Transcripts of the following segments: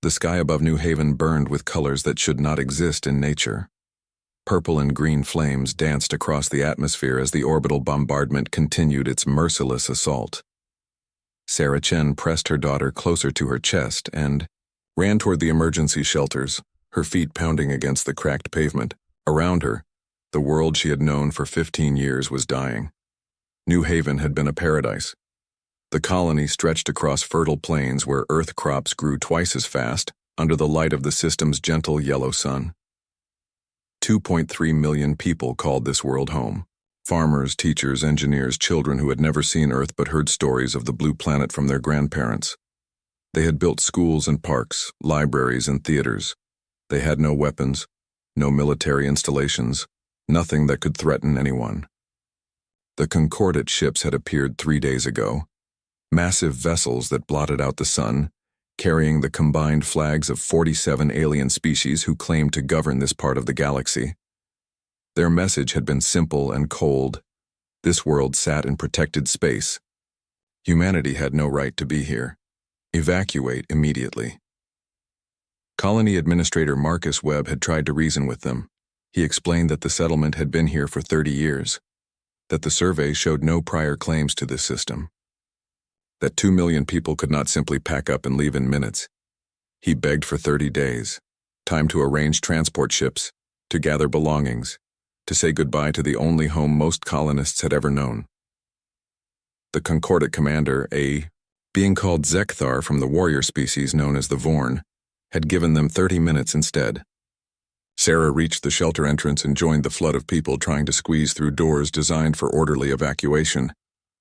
The sky above New Haven burned with colors that should not exist in nature. Purple and green flames danced across the atmosphere as the orbital bombardment continued its merciless assault. Sarah Chen pressed her daughter closer to her chest and ran toward the emergency shelters, her feet pounding against the cracked pavement. Around her, the world she had known for 15 years was dying. New Haven had been a paradise. The colony stretched across fertile plains where earth crops grew twice as fast under the light of the system's gentle yellow sun. 2.3 million people called this world home. Farmers, teachers, engineers, children who had never seen Earth but heard stories of the blue planet from their grandparents. They had built schools and parks, libraries and theaters. They had no weapons, no military installations, nothing that could threaten anyone. The Concordate ships had appeared 3 days ago, massive vessels that blotted out the sun, carrying the combined flags of 47 alien species who claimed to govern this part of the galaxy. Their message had been simple and cold. This world sat in protected space. Humanity had no right to be here. Evacuate immediately. Colony Administrator Marcus Webb had tried to reason with them. He explained that the settlement had been here for 30 years, that the survey showed no prior claims to this system, that 2 million people could not simply pack up and leave in minutes. He begged for 30 days, time to arrange transport ships, to gather belongings, to say goodbye to the only home most colonists had ever known. The Concordate commander, being called Zekthar from the warrior species known as the Vorn, had given them 30 minutes instead. Sarah reached the shelter entrance and joined the flood of people trying to squeeze through doors designed for orderly evacuation,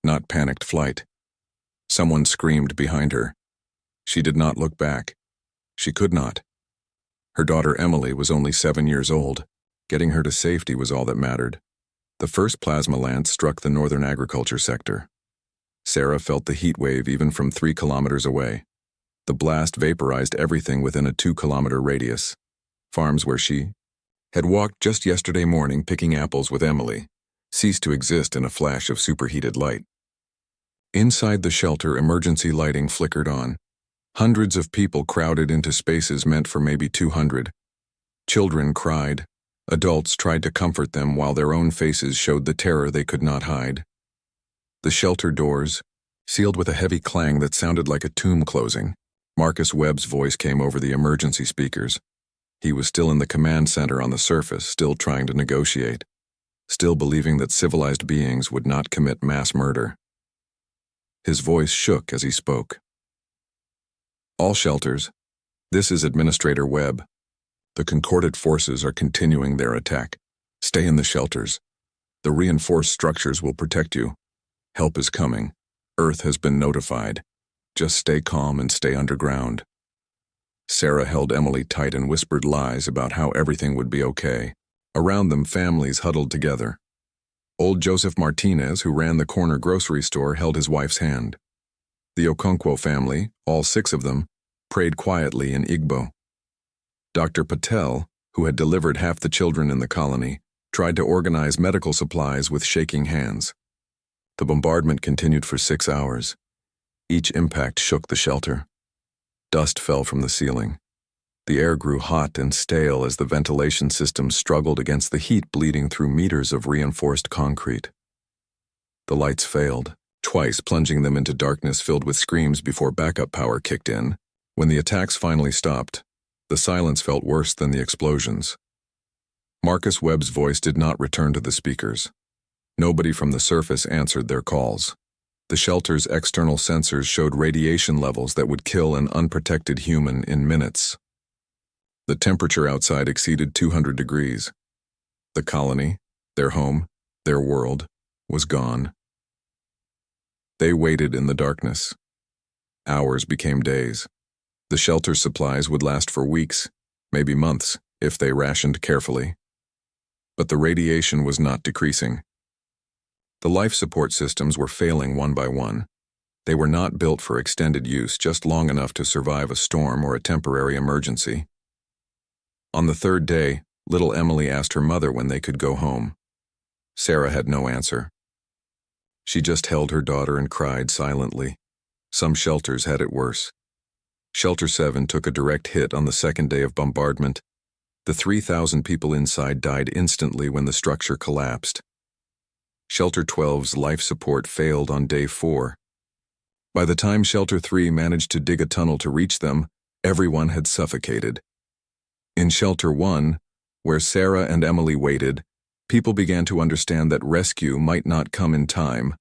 not panicked flight. Someone screamed behind her. She did not look back. She could not. Her daughter Emily was only 7 years old. Getting her to safety was all that mattered. The first plasma lance struck the northern agriculture sector. Sarah felt the heat wave even from 3 kilometers away. The blast vaporized everything within a 2-kilometer radius. Farms where she had walked just yesterday morning picking apples with Emily ceased to exist in a flash of superheated light. Inside the shelter, emergency lighting flickered on. Hundreds of people crowded into spaces meant for maybe 200. Children cried. Adults tried to comfort them while their own faces showed the terror they could not hide. The shelter doors, sealed with a heavy clang that sounded like a tomb closing. Marcus Webb's voice came over the emergency speakers. He was still in the command center on the surface, still trying to negotiate, still believing that civilized beings would not commit mass murder. His voice shook as he spoke. All shelters, this is Administrator Webb. The Concordate forces are continuing their attack. Stay in the shelters. The reinforced structures will protect you. Help is coming. Earth has been notified. Just stay calm and stay underground. Sarah held Emily tight and whispered lies about how everything would be okay. Around them, families huddled together. Old Joseph Martinez, who ran the corner grocery store, held his wife's hand. The Okonkwo family, all 6 of them, prayed quietly in Igbo. Dr. Patel, who had delivered half the children in the colony, tried to organize medical supplies with shaking hands. The bombardment continued for 6 hours. Each impact shook the shelter. Dust fell from the ceiling. The air grew hot and stale as the ventilation system struggled against the heat bleeding through meters of reinforced concrete. The lights failed, twice plunging them into darkness filled with screams before backup power kicked in. When the attacks finally stopped, the silence felt worse than the explosions. Marcus Webb's voice did not return to the speakers. Nobody from the surface answered their calls. The shelter's external sensors showed radiation levels that would kill an unprotected human in minutes. The temperature outside exceeded 200 degrees. The colony, their home, their world, was gone. They waited in the darkness. Hours became days. The shelter's supplies would last for weeks, maybe months, if they rationed carefully. But the radiation was not decreasing. The life support systems were failing one by one. They were not built for extended use, just long enough to survive a storm or a temporary emergency. On the 3rd day, little Emily asked her mother when they could go home. Sarah had no answer. She just held her daughter and cried silently. Some shelters had it worse. Shelter 7 took a direct hit on the second day of bombardment. The 3,000 people inside died instantly when the structure collapsed. Shelter 12's life support failed on day 4. By the time Shelter 3 managed to dig a tunnel to reach them, everyone had suffocated. In Shelter 1, where Sarah and Emily waited, people began to understand that rescue might not come in time.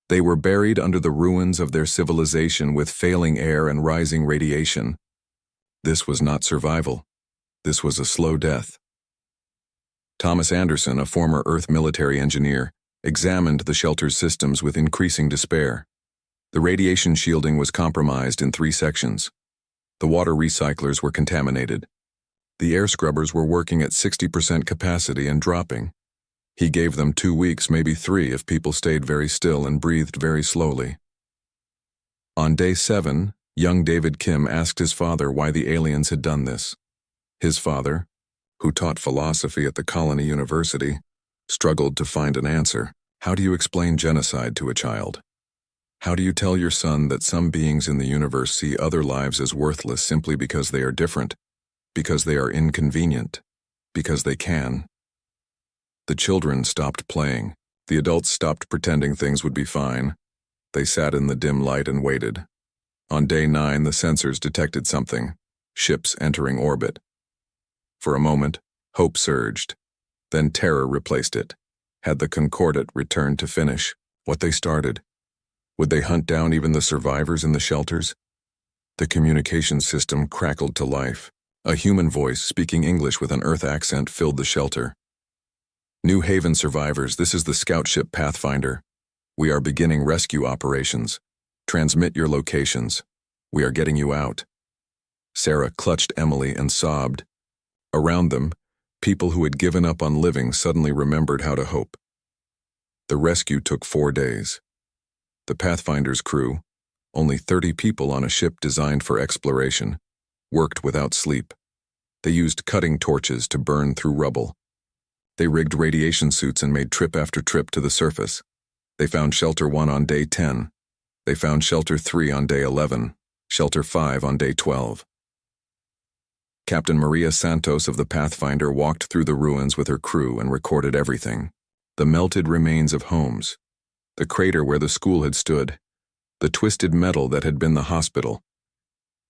They were buried under the ruins of their civilization with failing air and rising radiation. This was not survival. This was a slow death. Thomas Anderson, a former Earth military engineer, examined the shelter's systems with increasing despair. The radiation shielding was compromised in 3 sections. The water recyclers were contaminated. The air scrubbers were working at 60% capacity and dropping. He gave them 2 weeks, maybe 3, if people stayed very still and breathed very slowly. On day 7, young David Kim asked his father why the aliens had done this. His father, who taught philosophy at the Colony University, struggled to find an answer. How do you explain genocide to a child? How do you tell your son that some beings in the universe see other lives as worthless simply because they are different, because they are inconvenient, because they can? The children stopped playing. The adults stopped pretending things would be fine. They sat in the dim light and waited. On day 9, the sensors detected something: ships entering orbit. For a moment, hope surged. Then terror replaced it. Had the Concordat returned to finish what they started? Would they hunt down even the survivors in the shelters? The communication system crackled to life. A human voice speaking English with an Earth accent filled the shelter. New Haven survivors, this is the scout ship Pathfinder. We are beginning rescue operations. Transmit your locations. We are getting you out. Sarah clutched Emily and sobbed. Around them, people who had given up on living suddenly remembered how to hope. The rescue took 4 days. The Pathfinder's crew, only 30 people on a ship designed for exploration, worked without sleep. They used cutting torches to burn through rubble. They rigged radiation suits and made trip after trip to the surface. They found Shelter 1 on day 10. They found Shelter 3 on day 11, Shelter 5 on day 12. Captain Maria Santos of the Pathfinder walked through the ruins with her crew and recorded everything. The melted remains of homes, the crater where the school had stood, the twisted metal that had been the hospital.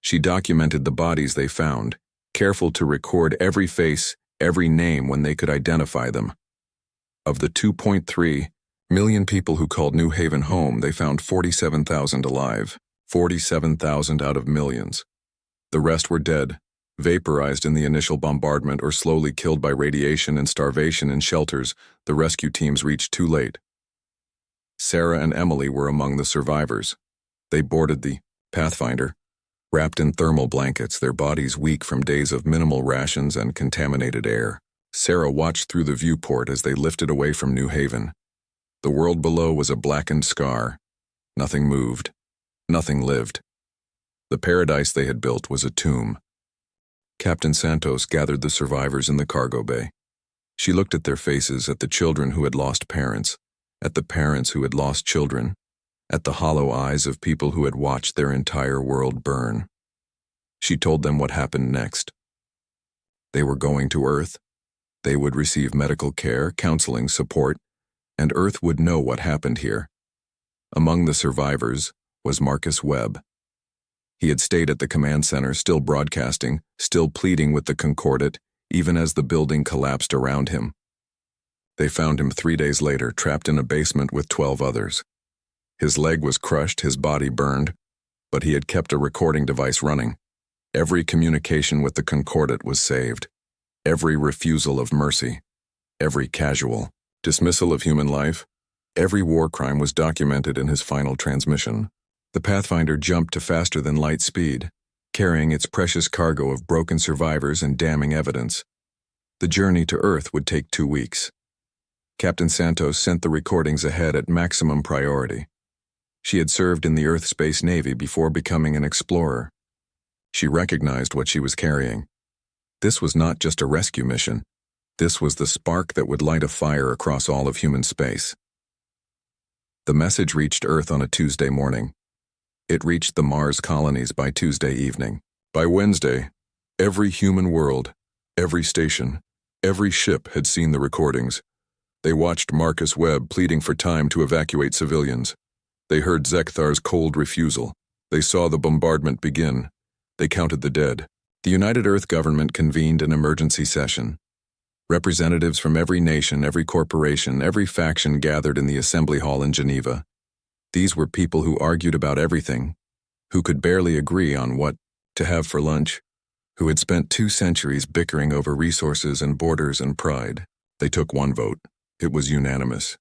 She documented the bodies they found, careful to record every face, every name when they could identify them. Of the 2.3 million people who called New Haven home, they found 47,000 alive, 47,000 out of millions. The rest were dead, vaporized in the initial bombardment or slowly killed by radiation and starvation in shelters the rescue teams reached too late. Sarah and Emily were among the survivors. They boarded the Pathfinder, wrapped in thermal blankets, their bodies weak from days of minimal rations and contaminated air. Sarah watched through the viewport as they lifted away from New Haven. The world below was a blackened scar. Nothing moved. Nothing lived. The paradise they had built was a tomb. Captain Santos gathered the survivors in the cargo bay. She looked at their faces, at the children who had lost parents, at the parents who had lost children, at the hollow eyes of people who had watched their entire world burn. She told them what happened next. They were going to Earth. They would receive medical care, counseling, support, and Earth would know what happened here. Among the survivors was Marcus Webb. He had stayed at the command center, still broadcasting, still pleading with the Concordat, even as the building collapsed around him. They found him 3 days later, trapped in a basement with 12 others. His leg was crushed, his body burned, but he had kept a recording device running. Every communication with the Concordat was saved. Every refusal of mercy, every casual dismissal of human life, every war crime was documented in his final transmission. The Pathfinder jumped to faster than light speed, carrying its precious cargo of broken survivors and damning evidence. The journey to Earth would take 2 weeks. Captain Santos sent the recordings ahead at maximum priority. She had served in the Earth Space Navy before becoming an explorer. She recognized what she was carrying. This was not just a rescue mission. This was the spark that would light a fire across all of human space. The message reached Earth on a Tuesday morning. It reached the Mars colonies by Tuesday evening. By Wednesday, every human world, every station, every ship had seen the recordings. They watched Marcus Webb pleading for time to evacuate civilians. They heard Zekthar's cold refusal. They saw the bombardment begin. They counted the dead. The United Earth government convened an emergency session. Representatives from every nation, every corporation, every faction gathered in the assembly hall in Geneva. These were people who argued about everything, who could barely agree on what to have for lunch, who had spent 2 centuries bickering over resources and borders and pride. They took one vote. It was unanimous.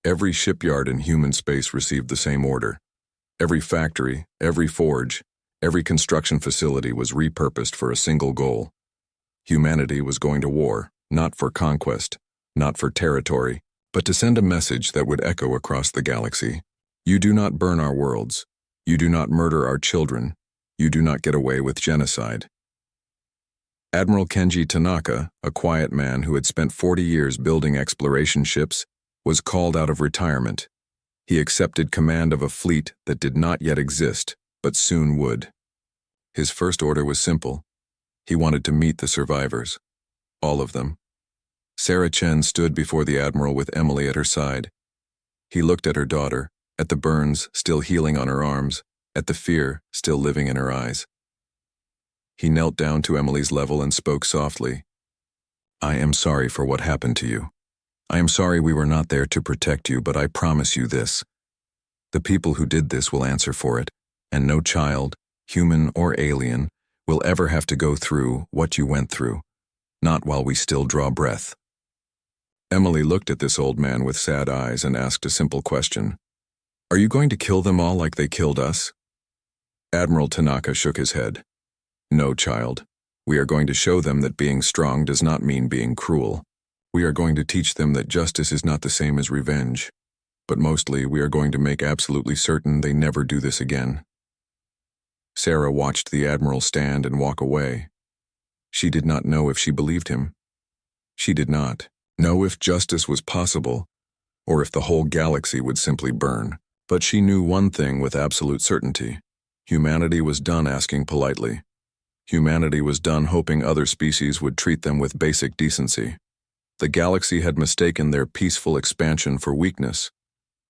Every shipyard in human space received the same order. Every factory, every forge, every construction facility was repurposed for a single goal. Humanity was going to war, not for conquest, not for territory, but to send a message that would echo across the galaxy. You do not burn our worlds. You do not murder our children. You do not get away with genocide. Admiral Kenji Tanaka, a quiet man who had spent 40 years building exploration ships, was called out of retirement. He accepted command of a fleet that did not yet exist, but soon would. His first order was simple. He wanted to meet the survivors. All of them. Sarah Chen stood before the Admiral with Emily at her side. He looked at her daughter, at the burns still healing on her arms, at the fear still living in her eyes. He knelt down to Emily's level and spoke softly. I am sorry for what happened to you. I am sorry we were not there to protect you, but I promise you this. The people who did this will answer for it, and no child, human or alien, will ever have to go through what you went through, not while we still draw breath. Emily looked at this old man with sad eyes and asked a simple question. Are you going to kill them all like they killed us? Admiral Tanaka shook his head. No, child. We are going to show them that being strong does not mean being cruel. We are going to teach them that justice is not the same as revenge. But mostly, we are going to make absolutely certain they never do this again. Sarah watched the Admiral stand and walk away. She did not know if she believed him. She did not know if justice was possible, or if the whole galaxy would simply burn. But she knew one thing with absolute certainty. Humanity was done asking politely. Humanity was done hoping other species would treat them with basic decency. The galaxy had mistaken their peaceful expansion for weakness.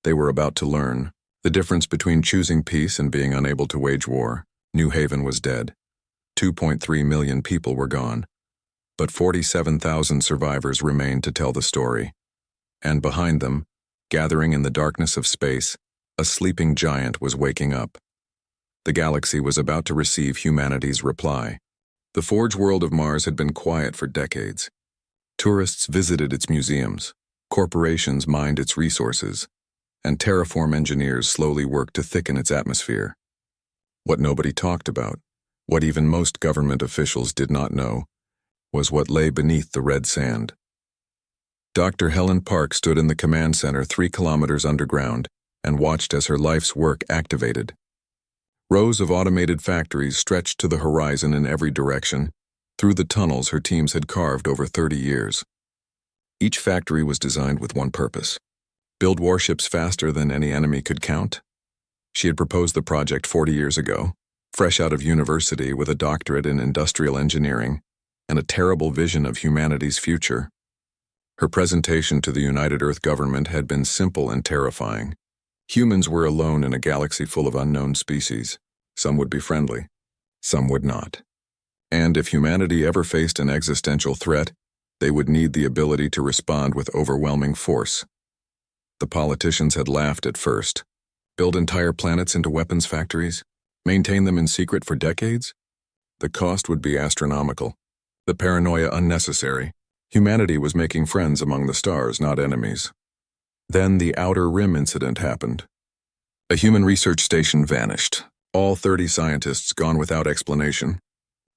They were about to learn the difference between choosing peace and being unable to wage war. New Haven was dead. 2.3 million people were gone. But 47,000 survivors remained to tell the story. And behind them, gathering in the darkness of space, a sleeping giant was waking up. The galaxy was about to receive humanity's reply. The forge world of Mars had been quiet for decades. Tourists visited its museums, corporations mined its resources, and terraform engineers slowly worked to thicken its atmosphere. What nobody talked about, what even most government officials did not know, was what lay beneath the red sand. Dr. Helen Park stood in the command center 3 kilometers underground and watched as her life's work activated. Rows of automated factories stretched to the horizon in every direction, through the tunnels her teams had carved over 30 years. Each factory was designed with one purpose: build warships faster than any enemy could count. She had proposed the project 40 years ago, fresh out of university with a doctorate in industrial engineering and a terrible vision of humanity's future. Her presentation to the United Earth government had been simple and terrifying. Humans were alone in a galaxy full of unknown species. Some would be friendly, some would not. And if humanity ever faced an existential threat, they would need the ability to respond with overwhelming force. The politicians had laughed at first. Build entire planets into weapons factories? Maintain them in secret for decades? The cost would be astronomical. The paranoia unnecessary. Humanity was making friends among the stars, not enemies. Then the Outer Rim incident happened. A human research station vanished. All 30 scientists gone without explanation.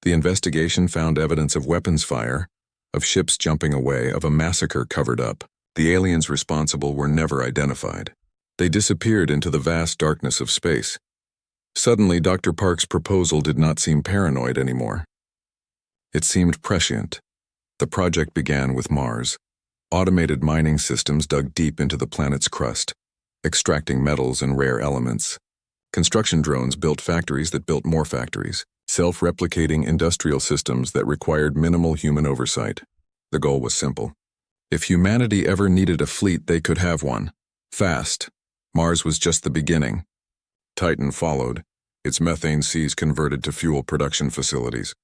The investigation found evidence of weapons fire, of ships jumping away, of a massacre covered up. The aliens responsible were never identified. They disappeared into the vast darkness of space. Suddenly, Dr. Park's proposal did not seem paranoid anymore. It seemed prescient. The project began with Mars. Automated mining systems dug deep into the planet's crust, extracting metals and rare elements. Construction drones built factories that built more factories, self-replicating industrial systems that required minimal human oversight. The goal was simple. If humanity ever needed a fleet, they could have one. Fast. Mars was just the beginning. Titan followed, its methane seas converted to fuel production facilities.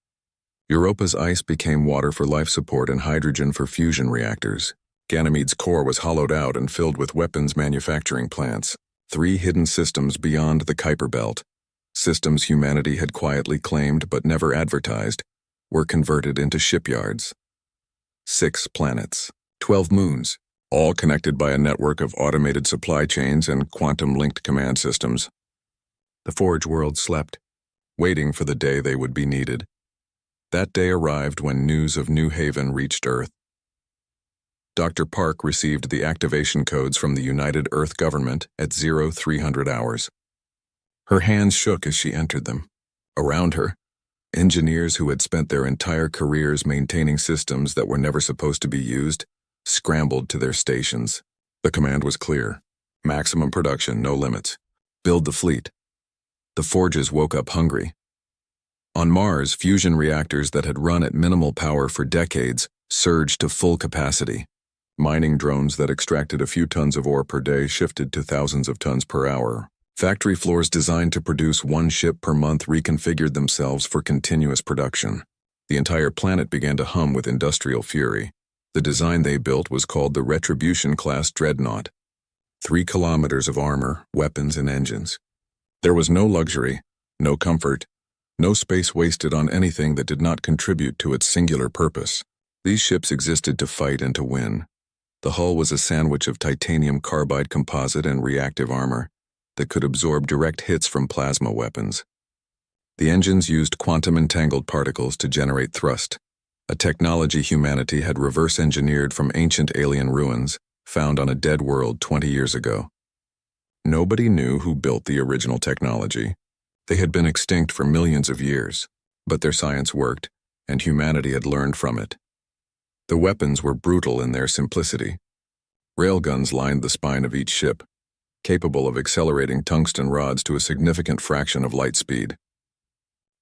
Europa's ice became water for life support and hydrogen for fusion reactors. Ganymede's core was hollowed out and filled with weapons manufacturing plants. 3 hidden systems beyond the Kuiper Belt, systems humanity had quietly claimed but never advertised, were converted into shipyards. 6 planets, 12 moons, all connected by a network of automated supply chains and quantum-linked command systems. The Forge world slept, waiting for the day they would be needed. That day arrived when news of New Haven reached Earth. Dr. Park received the activation codes from the United Earth government at 0300 hours. Her hands shook as she entered them. Around her, engineers who had spent their entire careers maintaining systems that were never supposed to be used scrambled to their stations. The command was clear. Maximum production, no limits. Build the fleet. The Forges woke up hungry. On Mars, fusion reactors that had run at minimal power for decades surged to full capacity. Mining drones that extracted a few tons of ore per day shifted to thousands of tons per hour. Factory floors designed to produce 1 ship per month reconfigured themselves for continuous production. The entire planet began to hum with industrial fury. The design they built was called the Retribution-class Dreadnought. 3 kilometers of armor, weapons, and engines. There was no luxury, no comfort, no space wasted on anything that did not contribute to its singular purpose. These ships existed to fight and to win. The hull was a sandwich of titanium carbide composite and reactive armor that could absorb direct hits from plasma weapons. The engines used quantum-entangled particles to generate thrust, a technology humanity had reverse-engineered from ancient alien ruins found on a dead world 20 years ago. Nobody knew who built the original technology. They had been extinct for millions of years, but their science worked, and humanity had learned from it. The weapons were brutal in their simplicity. Railguns lined the spine of each ship, capable of accelerating tungsten rods to a significant fraction of light speed.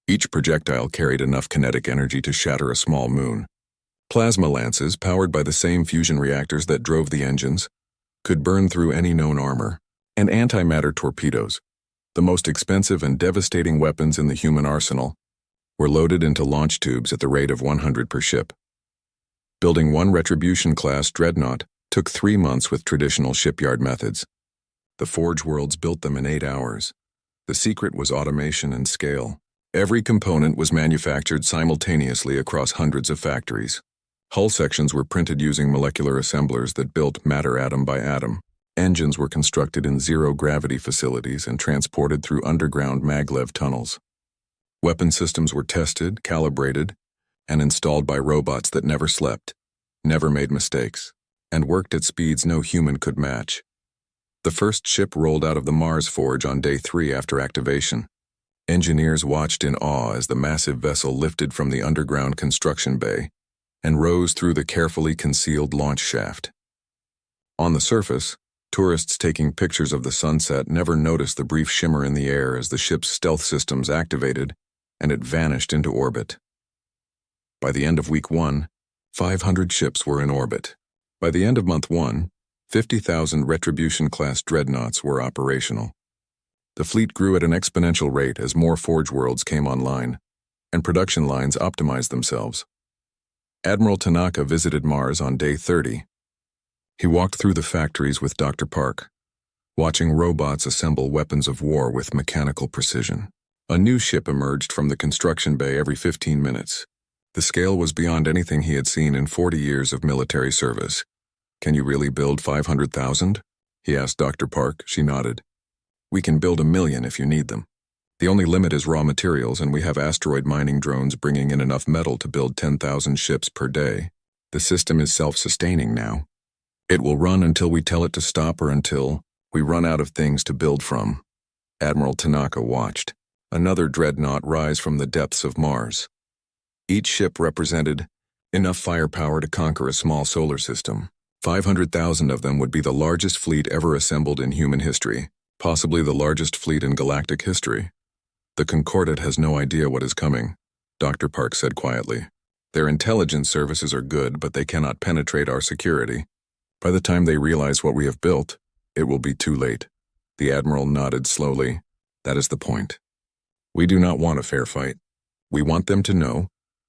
Each projectile carried enough kinetic energy to shatter a small moon. Plasma lances, powered by the same fusion reactors that drove the engines, could burn through any known armor. And antimatter torpedoes, the most expensive and devastating weapons in the human arsenal, were loaded into launch tubes at the rate of 100 per ship. Building 1 Retribution-class Dreadnought took 3 months with traditional shipyard methods. The Forge worlds built them in 8 hours. The secret was automation and scale. Every component was manufactured simultaneously across hundreds of factories. Hull sections were printed using molecular assemblers that built matter atom by atom. Engines were constructed in zero-gravity facilities and transported through underground maglev tunnels. Weapon systems were tested, calibrated, and installed by robots that never slept, never made mistakes, and worked at speeds no human could match. The first ship rolled out of the Mars Forge on day 3 after activation. Engineers watched in awe as the massive vessel lifted from the underground construction bay and rose through the carefully concealed launch shaft. On the surface, tourists taking pictures of the sunset never noticed the brief shimmer in the air as the ship's stealth systems activated and it vanished into orbit. By the end of week 1, 500 ships were in orbit. By the end of month 1, 50,000 Retribution-class dreadnoughts were operational. The fleet grew at an exponential rate as more Forge worlds came online, and production lines optimized themselves. Admiral Tanaka visited Mars on day 30. He walked through the factories with Dr. Park, watching robots assemble weapons of war with mechanical precision. A new ship emerged from the construction bay every 15 minutes. The scale was beyond anything he had seen in 40 years of military service. "Can you really build 500,000? He asked Dr. Park. She nodded. "We can build 1,000,000 if you need them. The only limit is raw materials, and we have asteroid mining drones bringing in enough metal to build 10,000 ships per day. The system is self-sustaining now. It will run until we tell it to stop or until we run out of things to build from." Admiral Tanaka watched another dreadnought rise from the depths of Mars. Each ship represented enough firepower to conquer a small solar system. 500,000 of them would be the largest fleet ever assembled in human history. Possibly the largest fleet in galactic history. The Concordat has no idea what is coming, Dr. Park said quietly. Their intelligence services are good, but they cannot penetrate our security. By the time they realize what we have built, it will be too late. The Admiral nodded slowly. That is the point. We do not want a fair fight. We want them to know,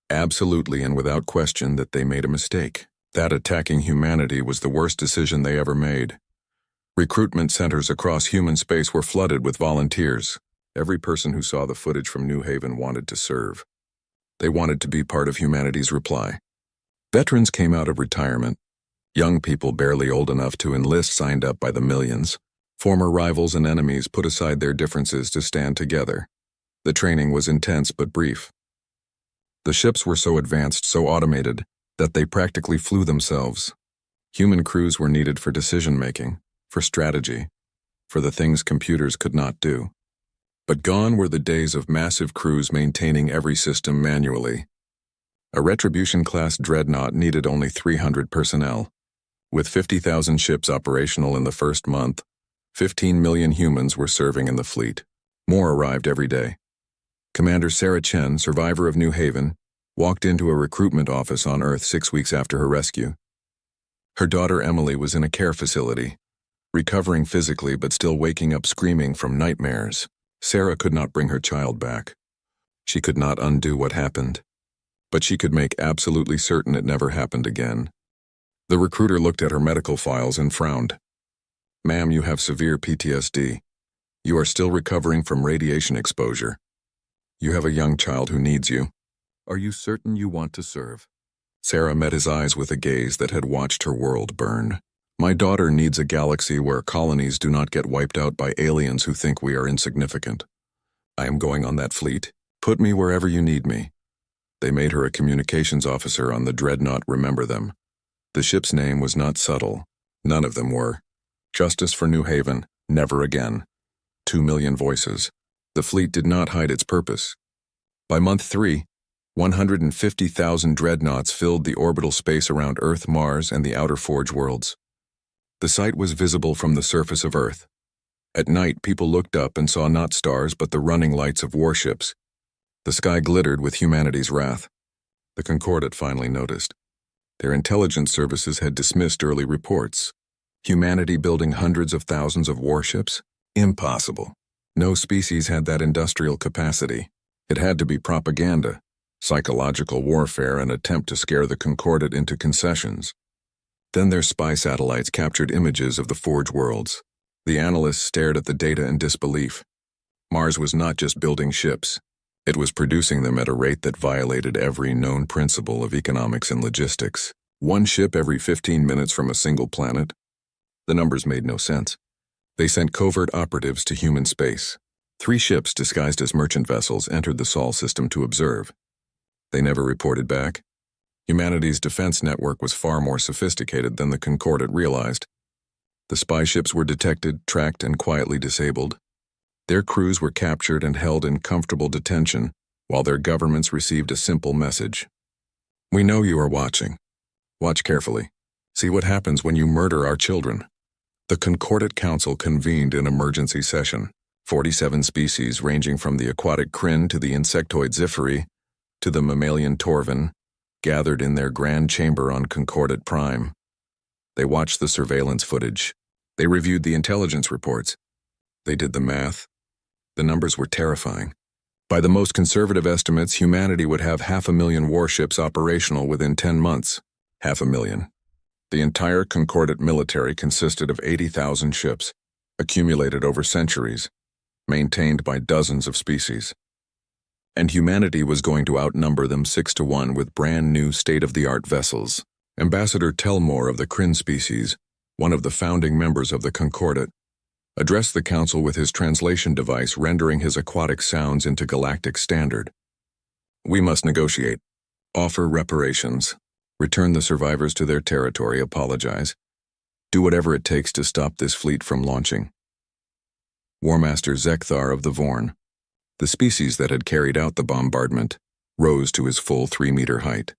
absolutely and without question, that they made a mistake. That attacking humanity was the worst decision they ever made. Recruitment centers across human space were flooded with volunteers. Every person who saw the footage from New Haven wanted to serve. They wanted to be part of humanity's reply. Veterans came out of retirement. Young people barely old enough to enlist signed up by the millions. Former rivals and enemies put aside their differences to stand together. The training was intense but brief. The ships were so advanced, so automated, that they practically flew themselves. Human crews were needed for decision-making, for strategy, for the things computers could not do. But gone were the days of massive crews maintaining every system manually. A Retribution-class dreadnought needed only 300 personnel. With 50,000 ships operational in the first month, 15 million humans were serving in the fleet. More arrived every day. Commander Sarah Chen, survivor of New Haven, walked into a recruitment office on Earth 6 weeks after her rescue. Her daughter Emily was in a care facility, recovering physically but still waking up screaming from nightmares. Sarah could not bring her child back. She could not undo what happened, but she could make absolutely certain it never happened again. The recruiter looked at her medical files and frowned. "Ma'am, you have severe PTSD. You are still recovering from radiation exposure. You have a young child who needs you. Are you certain you want to serve?" Sarah met his eyes with a gaze that had watched her world burn. "My daughter needs a galaxy where colonies do not get wiped out by aliens who think we are insignificant. I am going on that fleet. Put me wherever you need me." They made her a communications officer on the dreadnought Remember Them. The ship's name was not subtle. None of them were. Justice for New Haven, never again. 2 million voices. The fleet did not hide its purpose. By month 3, 150,000 dreadnoughts filled the orbital space around Earth, Mars, and the outer Forge worlds. The site was visible from the surface of Earth. At night, people looked up and saw not stars but the running lights of warships. The sky glittered with humanity's wrath. The Concordat finally noticed. Their intelligence services had dismissed early reports. Humanity building hundreds of thousands of warships? Impossible. No species had that industrial capacity. It had to be propaganda, psychological warfare, an attempt to scare the Concordat into concessions. Then their spy satellites captured images of the Forge worlds. The analysts stared at the data in disbelief. Mars was not just building ships. It was producing them at a rate that violated every known principle of economics and logistics. 1 ship every 15 minutes from a single planet. The numbers made no sense. They sent covert operatives to human space. 3 ships disguised as merchant vessels entered the Sol system to observe. They never reported back. Humanity's defense network was far more sophisticated than the Concordat realized. The spy ships were detected, tracked, and quietly disabled. Their crews were captured and held in comfortable detention, while their governments received a simple message. "We know you are watching. Watch carefully. See what happens when you murder our children." The Concordat Council convened an emergency session. 47 species ranging from the aquatic Kryn to the insectoid Xipheri to the mammalian Torvin gathered in their grand chamber on Concordat Prime. They watched the surveillance footage. They reviewed the intelligence reports. They did the math. The numbers were terrifying. By the most conservative estimates, humanity would have 500,000 warships operational within 10 months. 500,000. The entire Concordat military consisted of 80,000 ships, accumulated over centuries, maintained by dozens of species. And humanity was going to outnumber them 6-1 with brand new state-of-the-art vessels. Ambassador Telmore of the Kryn species, one of the founding members of the Concordat, addressed the council with his translation device rendering his aquatic sounds into galactic standard. "We must negotiate, offer reparations, return the survivors to their territory, apologize, do whatever it takes to stop this fleet from launching." Warmaster Zekthar of the Vorn, the species that had carried out the bombardment, rose to his full 3-meter height.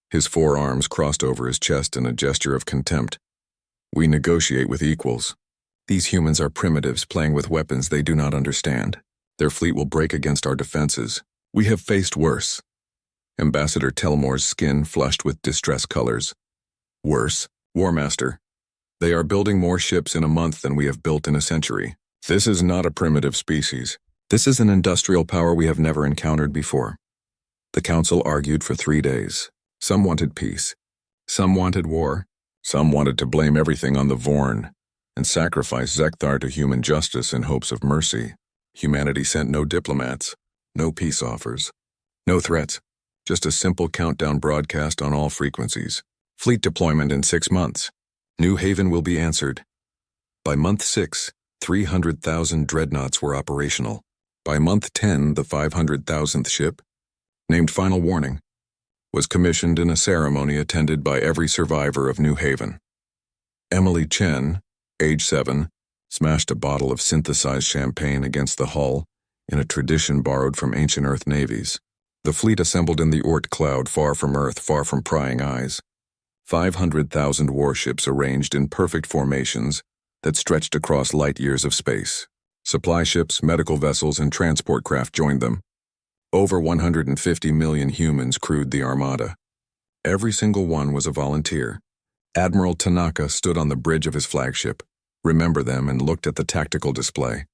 His 4 arms crossed over his chest in a gesture of contempt. "We negotiate with equals. These humans are primitives playing with weapons they do not understand. Their fleet will break against our defenses. We have faced worse. Ambassador Telmore's skin flushed with distress colors. Worse, War Master. They are building more ships in a month than we have built in a century. This is not a primitive species. This is an industrial power we have never encountered before. The council argued for 3 days. Some wanted peace. Some wanted war. Some wanted to blame everything on the Vorn and sacrifice Zekthar to human justice in hopes of mercy. Humanity sent no diplomats, no peace offers, no threats, just a simple countdown broadcast on all frequencies. Fleet deployment in 6 months. New Haven will be answered. By month 6, 300,000 dreadnoughts were operational. By month 10, the 500,000th ship, named Final Warning, was commissioned in a ceremony attended by every survivor of New Haven. Emily Chen, age 7, smashed a bottle of synthesized champagne against the hull in a tradition borrowed from ancient Earth navies. The fleet assembled in the Oort cloud, far from Earth, far from prying eyes. 500,000 warships arranged in perfect formations that stretched across light years of space. Supply ships, medical vessels, and transport craft joined them. Over 150 million humans crewed the armada. Every single one was a volunteer. Admiral Tanaka stood on the bridge of his flagship, Remember Them, and looked at the tactical display.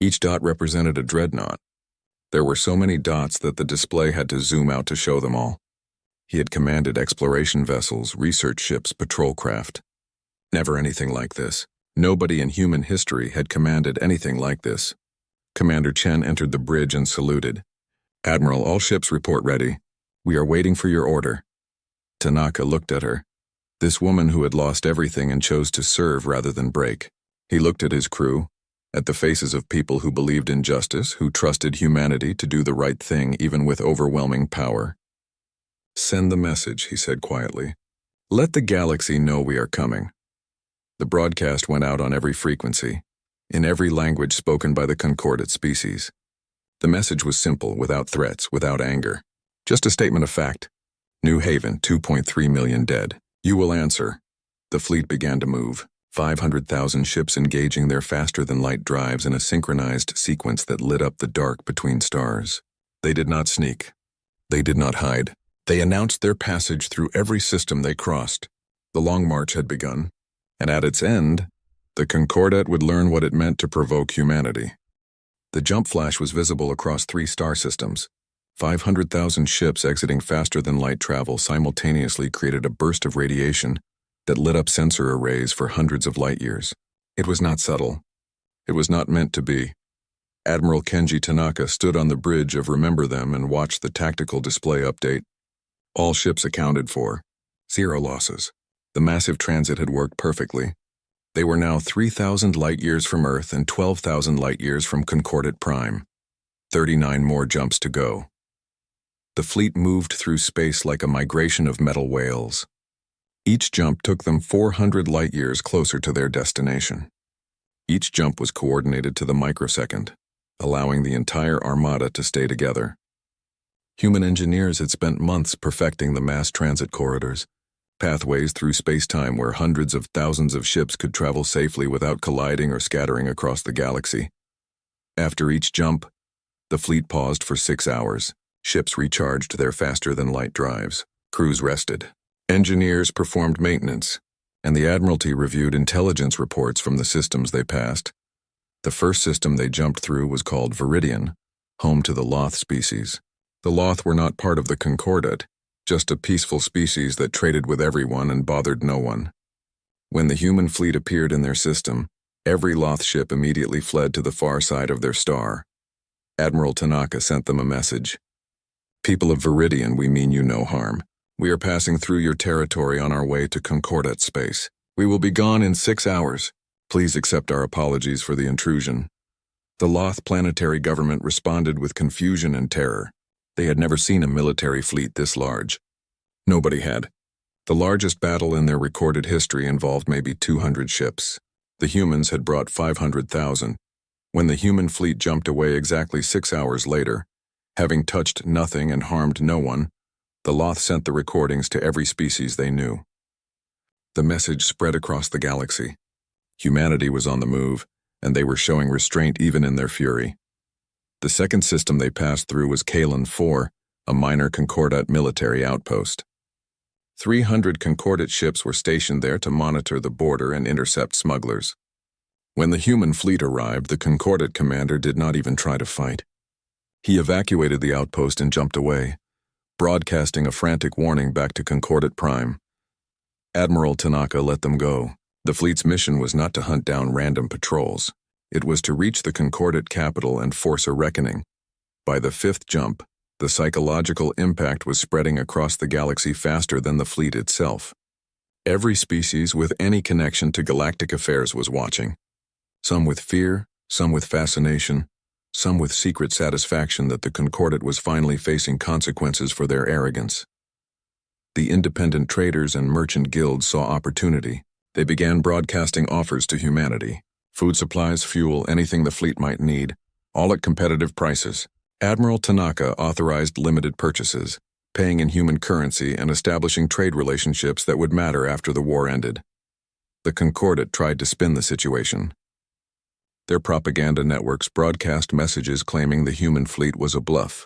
Each dot represented a dreadnought. There were so many dots that the display had to zoom out to show them all. He had commanded exploration vessels, research ships, patrol craft. Never anything like this. Nobody in human history had commanded anything like this. Commander Chen entered the bridge and saluted. Admiral, all ships report ready. We are waiting for your order. Tanaka looked at her. This woman who had lost everything and chose to serve rather than break. He looked at his crew, at the faces of people who believed in justice, who trusted humanity to do the right thing even with overwhelming power. Send the message, he said quietly. Let the galaxy know we are coming. The broadcast went out on every frequency, in every language spoken by the concordate species. The message was simple, without threats, without anger. Just a statement of fact. New Haven, 2.3 million dead. You will answer. The fleet began to move. 500,000 ships engaging their faster-than-light drives in a synchronized sequence that lit up the dark between stars. They did not sneak. They did not hide. They announced their passage through every system they crossed. The long march had begun, and at its end, the Concordat would learn what it meant to provoke humanity. The jump flash was visible across 3 star systems. 500,000 ships exiting faster-than-light travel simultaneously created a burst of radiation that lit up sensor arrays for hundreds of light years. It was not subtle. It was not meant to be. Admiral Kenji Tanaka stood on the bridge of Remember Them and watched the tactical display update. All ships accounted for. 0 losses. The massive transit had worked perfectly. They were now 3,000 light-years from Earth and 12,000 light-years from Concordat Prime. 39 more jumps to go. The fleet moved through space like a migration of metal whales. Each jump took them 400 light-years closer to their destination. Each jump was coordinated to the microsecond, allowing the entire armada to stay together. Human engineers had spent months perfecting the mass transit corridors, pathways through space-time where hundreds of thousands of ships could travel safely without colliding or scattering across the galaxy. After each jump, the fleet paused for 6 hours. Ships recharged their faster-than-light drives. Crews rested. Engineers performed maintenance, and the Admiralty reviewed intelligence reports from the systems they passed. The first system they jumped through was called Viridian, home to the Loth species. The Loth were not part of the Concordat, just a peaceful species that traded with everyone and bothered no one. When the human fleet appeared in their system, every Loth ship immediately fled to the far side of their star. Admiral Tanaka sent them a message. People of Viridian, we mean you no harm. We are passing through your territory on our way to Concordat space. We will be gone in 6 hours. Please accept our apologies for the intrusion. The Loth planetary government responded with confusion and terror. They had never seen a military fleet this large. Nobody had. The largest battle in their recorded history involved maybe 200 ships. The humans had brought 500,000. When the human fleet jumped away exactly 6 hours later, having touched nothing and harmed no one, the Loth sent the recordings to every species they knew. The message spread across the galaxy. Humanity was on the move, and they were showing restraint even in their fury. The second system they passed through was Kalin 4, a minor Concordat military outpost. 300 Concordat ships were stationed there to monitor the border and intercept smugglers. When the human fleet arrived, the Concordat commander did not even try to fight. He evacuated the outpost and jumped away, broadcasting a frantic warning back to Concordat Prime. Admiral Tanaka let them go. The fleet's mission was not to hunt down random patrols. It was to reach the Concordat capital and force a reckoning. By the fifth jump, the psychological impact was spreading across the galaxy faster than the fleet itself. Every species with any connection to galactic affairs was watching. Some with fear, some with fascination, some with secret satisfaction that the Concordat was finally facing consequences for their arrogance. The independent traders and merchant guilds saw opportunity. They began broadcasting offers to humanity. Food supplies, fuel, anything the fleet might need, all at competitive prices. Admiral Tanaka authorized limited purchases, paying in human currency and establishing trade relationships that would matter after the war ended. The Concordat tried to spin the situation. Their propaganda networks broadcast messages claiming the human fleet was a bluff,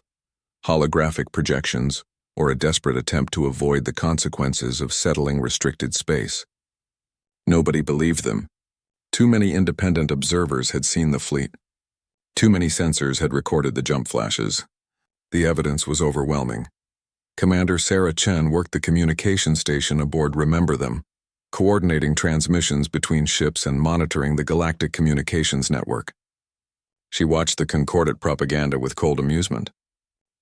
holographic projections, or a desperate attempt to avoid the consequences of settling restricted space. Nobody believed them. Too many independent observers had seen the fleet. Too many sensors had recorded the jump flashes. The evidence was overwhelming. Commander Sarah Chen worked the communication station aboard Remember Them, coordinating transmissions between ships and monitoring the galactic communications network. She watched the Concordat propaganda with cold amusement.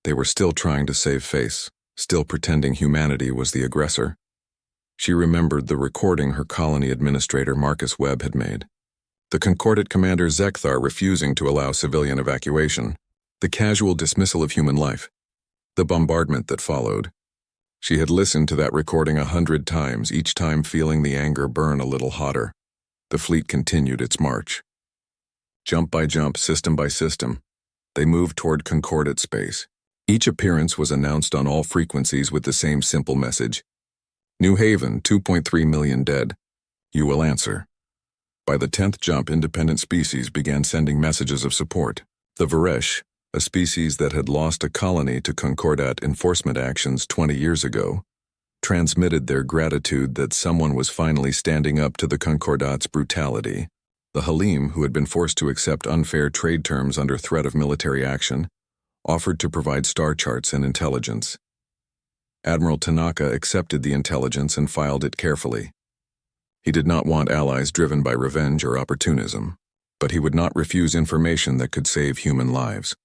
They were still trying to save face, still pretending humanity was the aggressor. She remembered the recording her colony administrator Marcus Webb had made. The Concordat commander Zekthar refusing to allow civilian evacuation, the casual dismissal of human life, the bombardment that followed. She had listened to that recording 100 times, each time feeling the anger burn a little hotter. The fleet continued its march. Jump by jump, system by system, they moved toward Concordat space. Each appearance was announced on all frequencies with the same simple message. New Haven, 2.3 million dead. You will answer. By the 10th jump, independent species began sending messages of support. The Varesh, a species that had lost a colony to Concordat enforcement actions 20 years ago, transmitted their gratitude that someone was finally standing up to the Concordat's brutality. The Halim, who had been forced to accept unfair trade terms under threat of military action, offered to provide star charts and intelligence. Admiral Tanaka accepted the intelligence and filed it carefully. He did not want allies driven by revenge or opportunism, but he would not refuse information that could save human lives.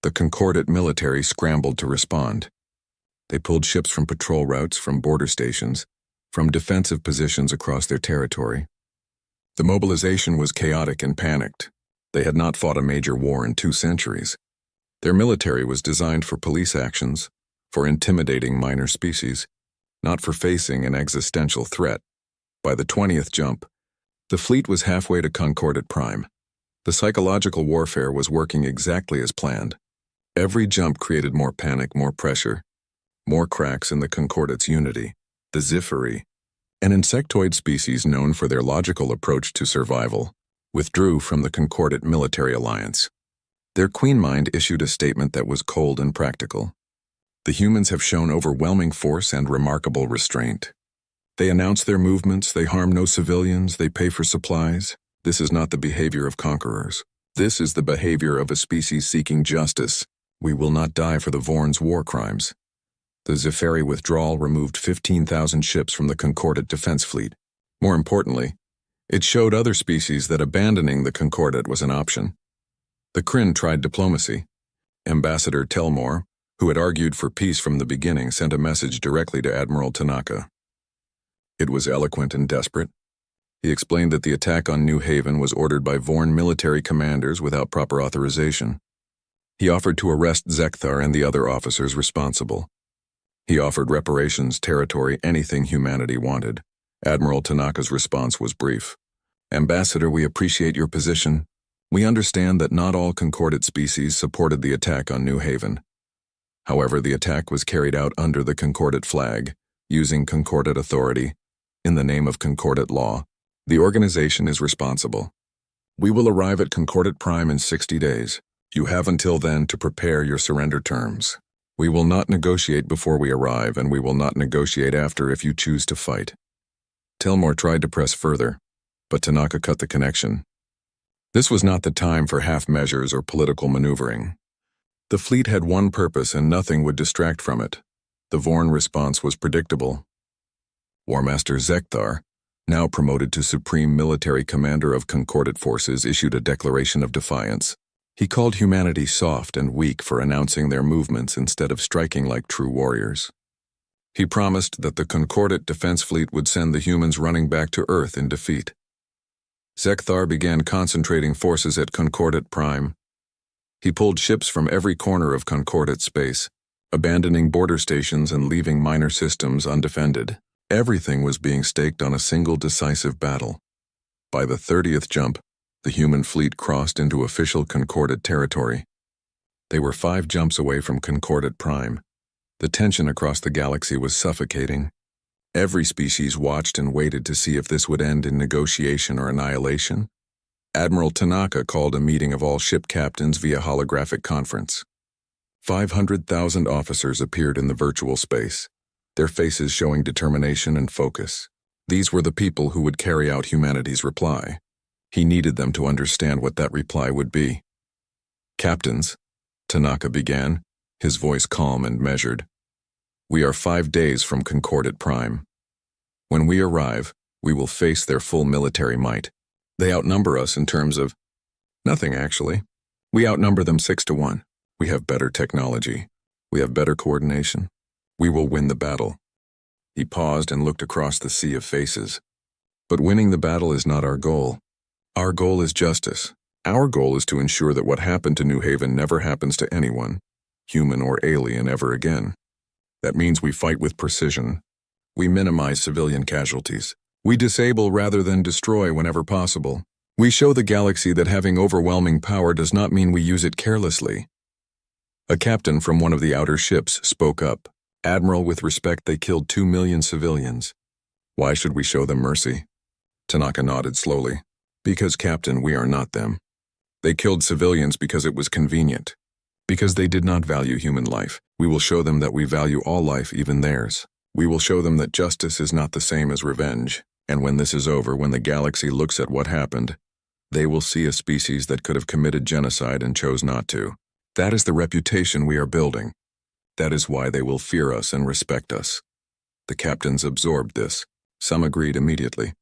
The Concordat military scrambled to respond. They pulled ships from patrol routes, from border stations, from defensive positions across their territory. The mobilization was chaotic and panicked. They had not fought a major war in 2 centuries. Their military was designed for police actions, for intimidating minor species, not for facing an existential threat. By the 20th jump, the fleet was halfway to Concordat Prime. The psychological warfare was working exactly as planned. Every jump created more panic, more pressure, more cracks in the Concordat's unity. The scifi, an insectoid species known for their logical approach to survival, withdrew from the Concordat military alliance. Their Queen Mind issued a statement that was cold and practical. The humans have shown overwhelming force and remarkable restraint. They announce their movements, they harm no civilians, they pay for supplies. This is not the behavior of conquerors. This is the behavior of a species seeking justice. We will not die for the Vorn's war crimes. The scifi withdrawal removed 15,000 ships from the Concordat defense fleet. More importantly, it showed other species that abandoning the Concordat was an option. The Kryn tried diplomacy. Ambassador Telmore, who had argued for peace from the beginning, sent a message directly to Admiral Tanaka. It was eloquent and desperate. He explained that the attack on New Haven was ordered by Vorn military commanders without proper authorization. He offered to arrest Zekthar and the other officers responsible. He offered reparations, territory, anything humanity wanted. Admiral Tanaka's response was brief. Ambassador, we appreciate your position. We understand that not all Concordat species supported the attack on New Haven. However, the attack was carried out under the Concordat flag, using Concordat authority, in the name of Concordat law. The organization is responsible. We will arrive at Concordat Prime in 60 days. You have until then to prepare your surrender terms. We will not negotiate before we arrive, and we will not negotiate after if you choose to fight. Telmore tried to press further, but Tanaka cut the connection. This was not the time for half measures or political maneuvering. The fleet had one purpose and nothing would distract from it. The Vorn response was predictable. War Master Zekthar, now promoted to Supreme Military Commander of Concordat Forces, issued a declaration of defiance. He called humanity soft and weak for announcing their movements instead of striking like true warriors. He promised that the Concordat Defense Fleet would send the humans running back to Earth in defeat. Zekthar began concentrating forces at Concordat Prime. He pulled ships from every corner of Concordat space, abandoning border stations and leaving minor systems undefended. Everything was being staked on a single decisive battle. By the 30th jump, the human fleet crossed into official Concordat territory. They were 5 jumps away from Concordat Prime. The tension across the galaxy was suffocating. Every species watched and waited to see if this would end in negotiation or annihilation. Admiral Tanaka called a meeting of all ship captains via holographic conference. 500,000 officers appeared in the virtual space, their faces showing determination and focus. These were the people who would carry out humanity's reply. He needed them to understand what that reply would be. Captains, Tanaka began, his voice calm and measured. We are 5 days from Concordat Prime. When we arrive, we will face their full military might. They outnumber us in terms of nothing, actually. We outnumber them 6-1. We have better technology. We have better coordination. We will win the battle. He paused and looked across the sea of faces. But winning the battle is not our goal. Our goal is justice. Our goal is to ensure that what happened to New Haven never happens to anyone, human or alien, ever again. That means we fight with precision. We minimize civilian casualties. We disable rather than destroy whenever possible. We show the galaxy that having overwhelming power does not mean we use it carelessly. A captain from one of the outer ships spoke up. Admiral, with respect, they killed 2 million civilians. Why should we show them mercy? Tanaka nodded slowly. Because, Captain, we are not them. They killed civilians because it was convenient. Because they did not value human life. We will show them that we value all life, even theirs. We will show them that justice is not the same as revenge. And when this is over, when the galaxy looks at what happened, they will see a species that could have committed genocide and chose not to. That is the reputation we are building. That is why they will fear us and respect us. The captains absorbed this. Some agreed immediately.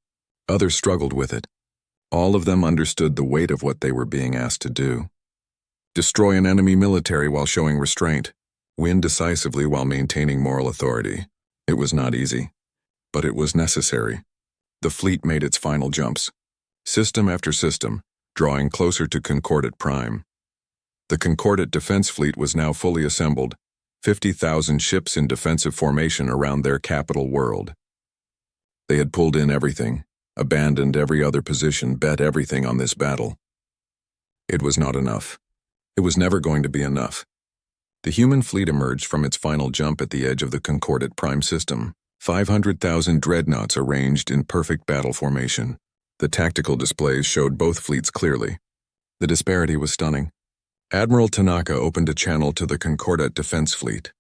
Others struggled with it. All of them understood the weight of what they were being asked to do. Destroy an enemy military while showing restraint. Win decisively while maintaining moral authority. It was not easy, but it was necessary. The fleet made its final jumps, system after system, drawing closer to Concordat Prime. The Concordat Defense Fleet was now fully assembled, 50,000 ships in defensive formation around their capital world. They had pulled in everything, abandoned every other position, bet everything on this battle. It was not enough. It was never going to be enough. The human fleet emerged from its final jump at the edge of the Concordat Prime system. 500,000 dreadnoughts arranged in perfect battle formation. The tactical displays showed both fleets clearly. The disparity was stunning. Admiral Tanaka opened a channel to the Concordat Defense Fleet.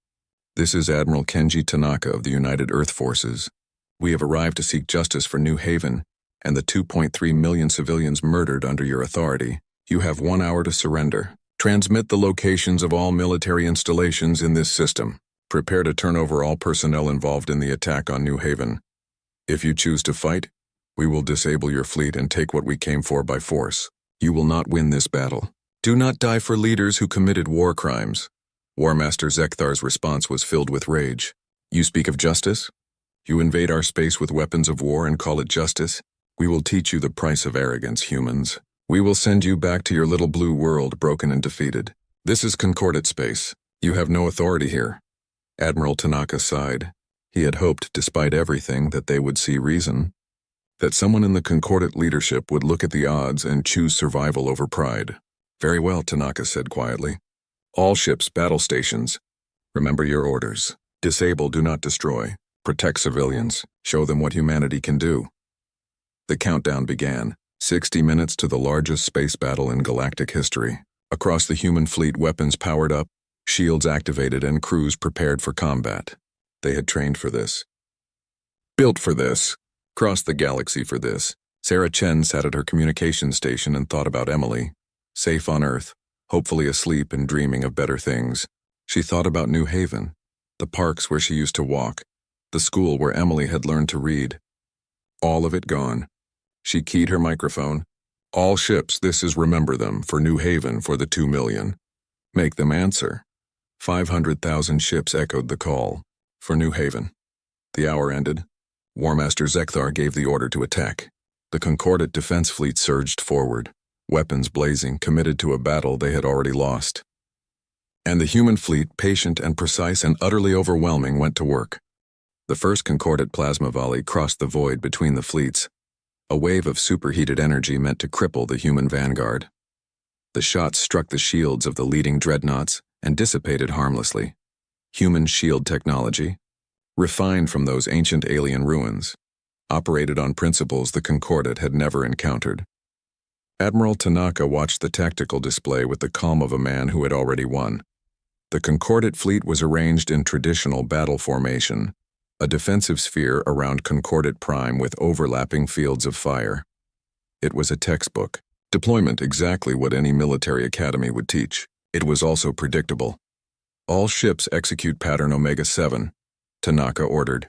This is Admiral Kenji Tanaka of the United Earth Forces. We have arrived to seek justice for New Haven and the 2.3 million civilians murdered under your authority. You have 1 hour to surrender. Transmit the locations of all military installations in this system. Prepare to turn over all personnel involved in the attack on New Haven. If you choose to fight, we will disable your fleet and take what we came for by force. You will not win this battle. Do not die for leaders who committed war crimes. War Master Zekthar's response was filled with rage. You speak of justice? You invade our space with weapons of war and call it justice? We will teach you the price of arrogance, humans. We will send you back to your little blue world, broken and defeated. This is Concordat space. You have no authority here. Admiral Tanaka sighed. He had hoped, despite everything, that they would see reason. That someone in the Concordat leadership would look at the odds and choose survival over pride. Very well, Tanaka said quietly. All ships, battle stations. Remember your orders. Disable, do not destroy. Protect civilians. Show them what humanity can do. The countdown began, 60 minutes to the largest space battle in galactic history. Across the human fleet, weapons powered up, shields activated, and crews prepared for combat. They had trained for this. Built for this. Crossed the galaxy for this. Sarah Chen sat at her communication station and thought about Emily, safe on Earth, hopefully asleep and dreaming of better things. She thought about New Haven, the parks where she used to walk, the school where Emily had learned to read. All of it gone. She keyed her microphone. All ships, this is remember them, for New Haven for the 2 million. Make them answer. 500,000 ships echoed the call. For New Haven. The hour ended. War Master Zekthar gave the order to attack. The Concordat defense fleet surged forward, weapons blazing, committed to a battle they had already lost. And the human fleet, patient and precise and utterly overwhelming, went to work. The first Concordat plasma volley crossed the void between the fleets. A wave of superheated energy meant to cripple the human vanguard. The shots struck the shields of the leading dreadnoughts and dissipated harmlessly. Human shield technology, refined from those ancient alien ruins, operated on principles the Concordat had never encountered. Admiral Tanaka watched the tactical display with the calm of a man who had already won. The Concordat fleet was arranged in traditional battle formation, a defensive sphere around Concordat Prime with overlapping fields of fire. It was a textbook. Deployment exactly what any military academy would teach. It was also predictable. All ships execute pattern Omega-7, Tanaka ordered.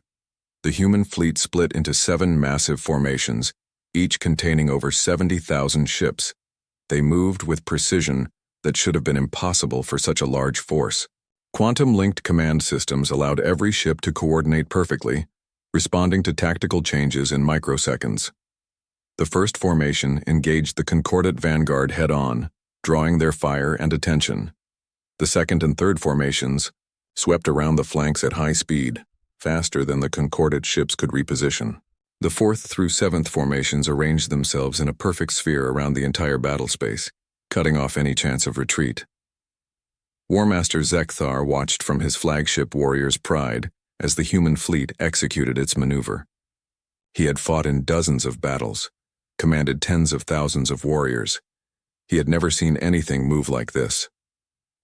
The human fleet split into 7 massive formations, each containing over 70,000 ships. They moved with precision that should have been impossible for such a large force. Quantum-linked command systems allowed every ship to coordinate perfectly, responding to tactical changes in microseconds. The first formation engaged the Concordat vanguard head-on, drawing their fire and attention. The second and third formations swept around the flanks at high speed, faster than the Concordat ships could reposition. The fourth through seventh formations arranged themselves in a perfect sphere around the entire battle space, cutting off any chance of retreat. War Master Zekthar watched from his flagship Warrior's Pride as the human fleet executed its maneuver. He had fought in dozens of battles, commanded tens of thousands of warriors. He had never seen anything move like this.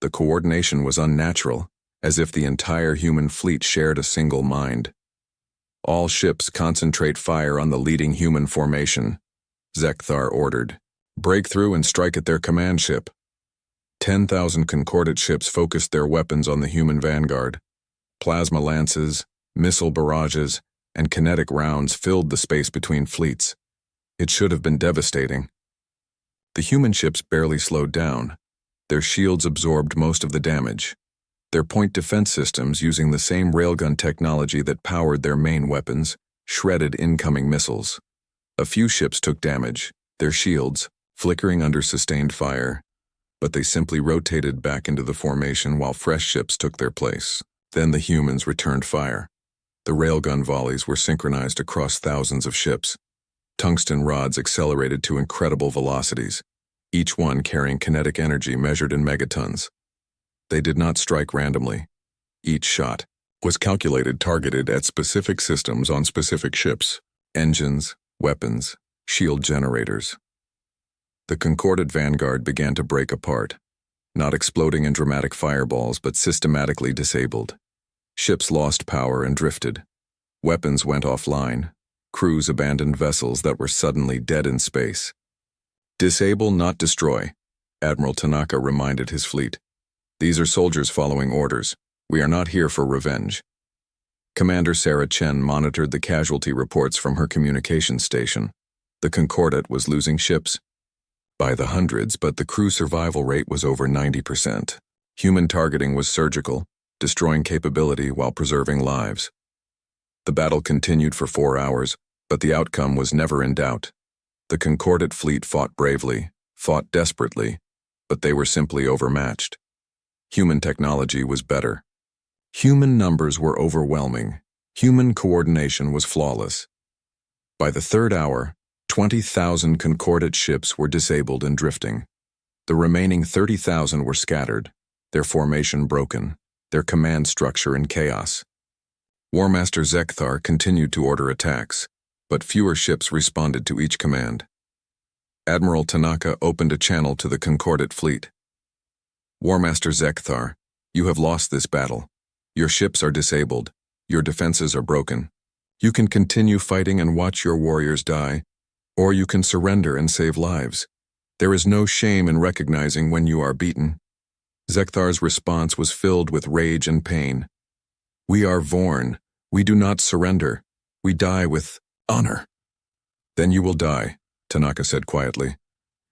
The coordination was unnatural, as if the entire human fleet shared a single mind. All ships concentrate fire on the leading human formation, Zekthar ordered. Break through and strike at their command ship. 10,000 Concordat ships focused their weapons on the human vanguard. Plasma lances, missile barrages, and kinetic rounds filled the space between fleets. It should have been devastating. The human ships barely slowed down. Their shields absorbed most of the damage. Their point defense systems, using the same railgun technology that powered their main weapons, shredded incoming missiles. A few ships took damage, their shields flickering under sustained fire, but they simply rotated back into the formation while fresh ships took their place. Then the humans returned fire. The railgun volleys were synchronized across thousands of ships. Tungsten rods accelerated to incredible velocities, each one carrying kinetic energy measured in megatons. They did not strike randomly. Each shot was calculated, targeted at specific systems on specific ships, engines, weapons, shield generators. The Concordat vanguard began to break apart, not exploding in dramatic fireballs, but systematically disabled. Ships lost power and drifted. Weapons went offline. Crews abandoned vessels that were suddenly dead in space. Disable, not destroy, Admiral Tanaka reminded his fleet. These are soldiers following orders. We are not here for revenge. Commander Sarah Chen monitored the casualty reports from her communications station. The Concordat was losing ships by the hundreds, but the crew survival rate was over 90%. Human targeting was surgical, destroying capability while preserving lives. The battle continued for 4 hours, but the outcome was never in doubt. The Concordat fleet fought bravely, fought desperately, but they were simply overmatched. Human technology was better. Human numbers were overwhelming. Human coordination was flawless. By the third hour, 20,000 Concordat ships were disabled and drifting. The remaining 30,000 were scattered, their formation broken, their command structure in chaos. War Master Zekthar continued to order attacks. but fewer ships responded to each command. Admiral Tanaka opened a channel to the Concordate fleet. War Master Zekthar, you have lost this battle. Your ships are disabled. Your defenses are broken. You can continue fighting and watch your warriors die, or you can surrender and save lives. There is no shame in recognizing when you are beaten. Zekthar's response was filled with rage and pain. We are Vorn. We do not surrender. We die with honor. Then you will die, Tanaka said quietly,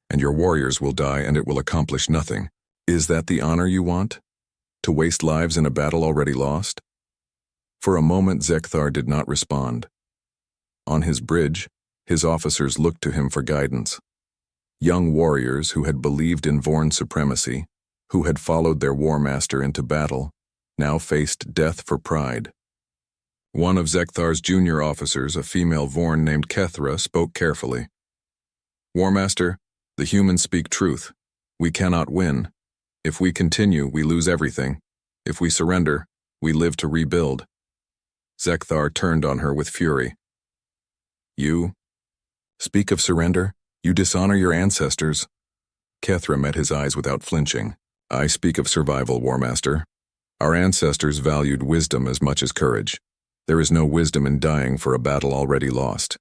and your warriors will die and it will accomplish nothing. Is that the honor you want? To waste lives in a battle already lost? For a moment Zekthar did not respond. On his bridge, his officers looked to him for guidance. Young warriors who had believed in Vorn supremacy, who had followed their war master into battle, now faced death for pride. One of Zekthar's junior officers, a female Vorn named Kethra, spoke carefully. War Master, the humans speak truth. We cannot win. If we continue, we lose everything. If we surrender, we live to rebuild. Zekthar turned on her with fury. You speak of surrender? You dishonor your ancestors. Kethra met his eyes without flinching. I speak of survival, War Master. Our ancestors valued wisdom as much as courage. There is no wisdom in dying for a battle already lost.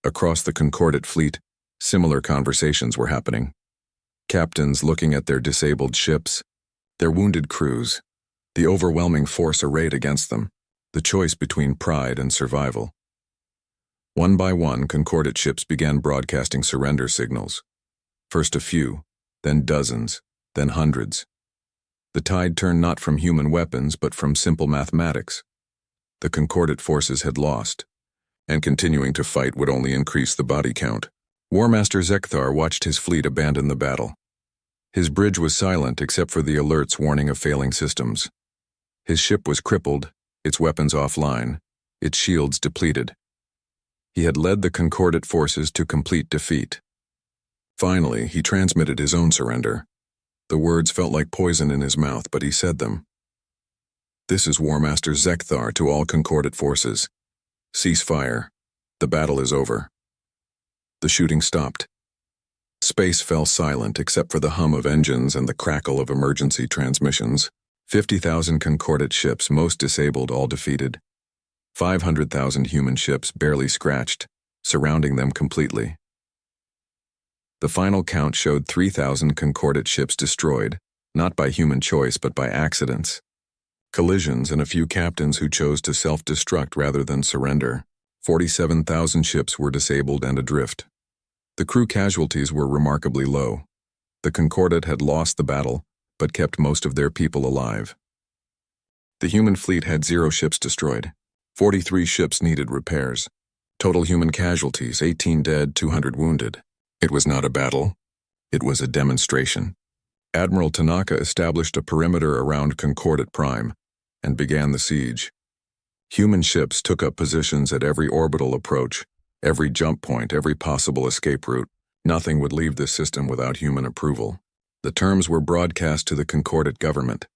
Across the Concordate fleet, similar conversations were happening. Captains looking at their disabled ships, their wounded crews, the overwhelming force arrayed against them, the choice between pride and survival. One by one, Concordate ships began broadcasting surrender signals. First a few, then dozens, then hundreds. The tide turned not from human weapons, but from simple mathematics. The Concordate forces had lost, and continuing to fight would only increase the body count. War Master Zekthar watched his fleet abandon the battle. His bridge was silent except for the alerts warning of failing systems. His ship was crippled, its weapons offline, its shields depleted. He had led the Concordate forces to complete defeat. Finally, he transmitted his own surrender. The words felt like poison in his mouth, but he said them. This is War Master Zekthar to all Concordate forces. Cease fire. The battle is over. The shooting stopped. Space fell silent except for the hum of engines and the crackle of emergency transmissions. 50,000 Concordate ships, most disabled, all defeated. 500,000 human ships, barely scratched, surrounding them completely. The final count showed 3,000 Concordate ships destroyed, not by human choice but by accidents. Collisions and a few captains who chose to self-destruct rather than surrender. 47,000 ships were disabled and adrift. The crew casualties were remarkably low. The Concordate had lost the battle, but kept most of their people alive. The human fleet had 0 ships destroyed. 43 ships needed repairs. Total human casualties, 18 dead, 200 wounded. It was not a battle. It was a demonstration. Admiral Tanaka established a perimeter around Concordate Prime and began the siege. Human ships took up positions at every orbital approach, every jump point, every possible escape route. Nothing would leave this system without human approval. The terms were broadcast to the Concordate government.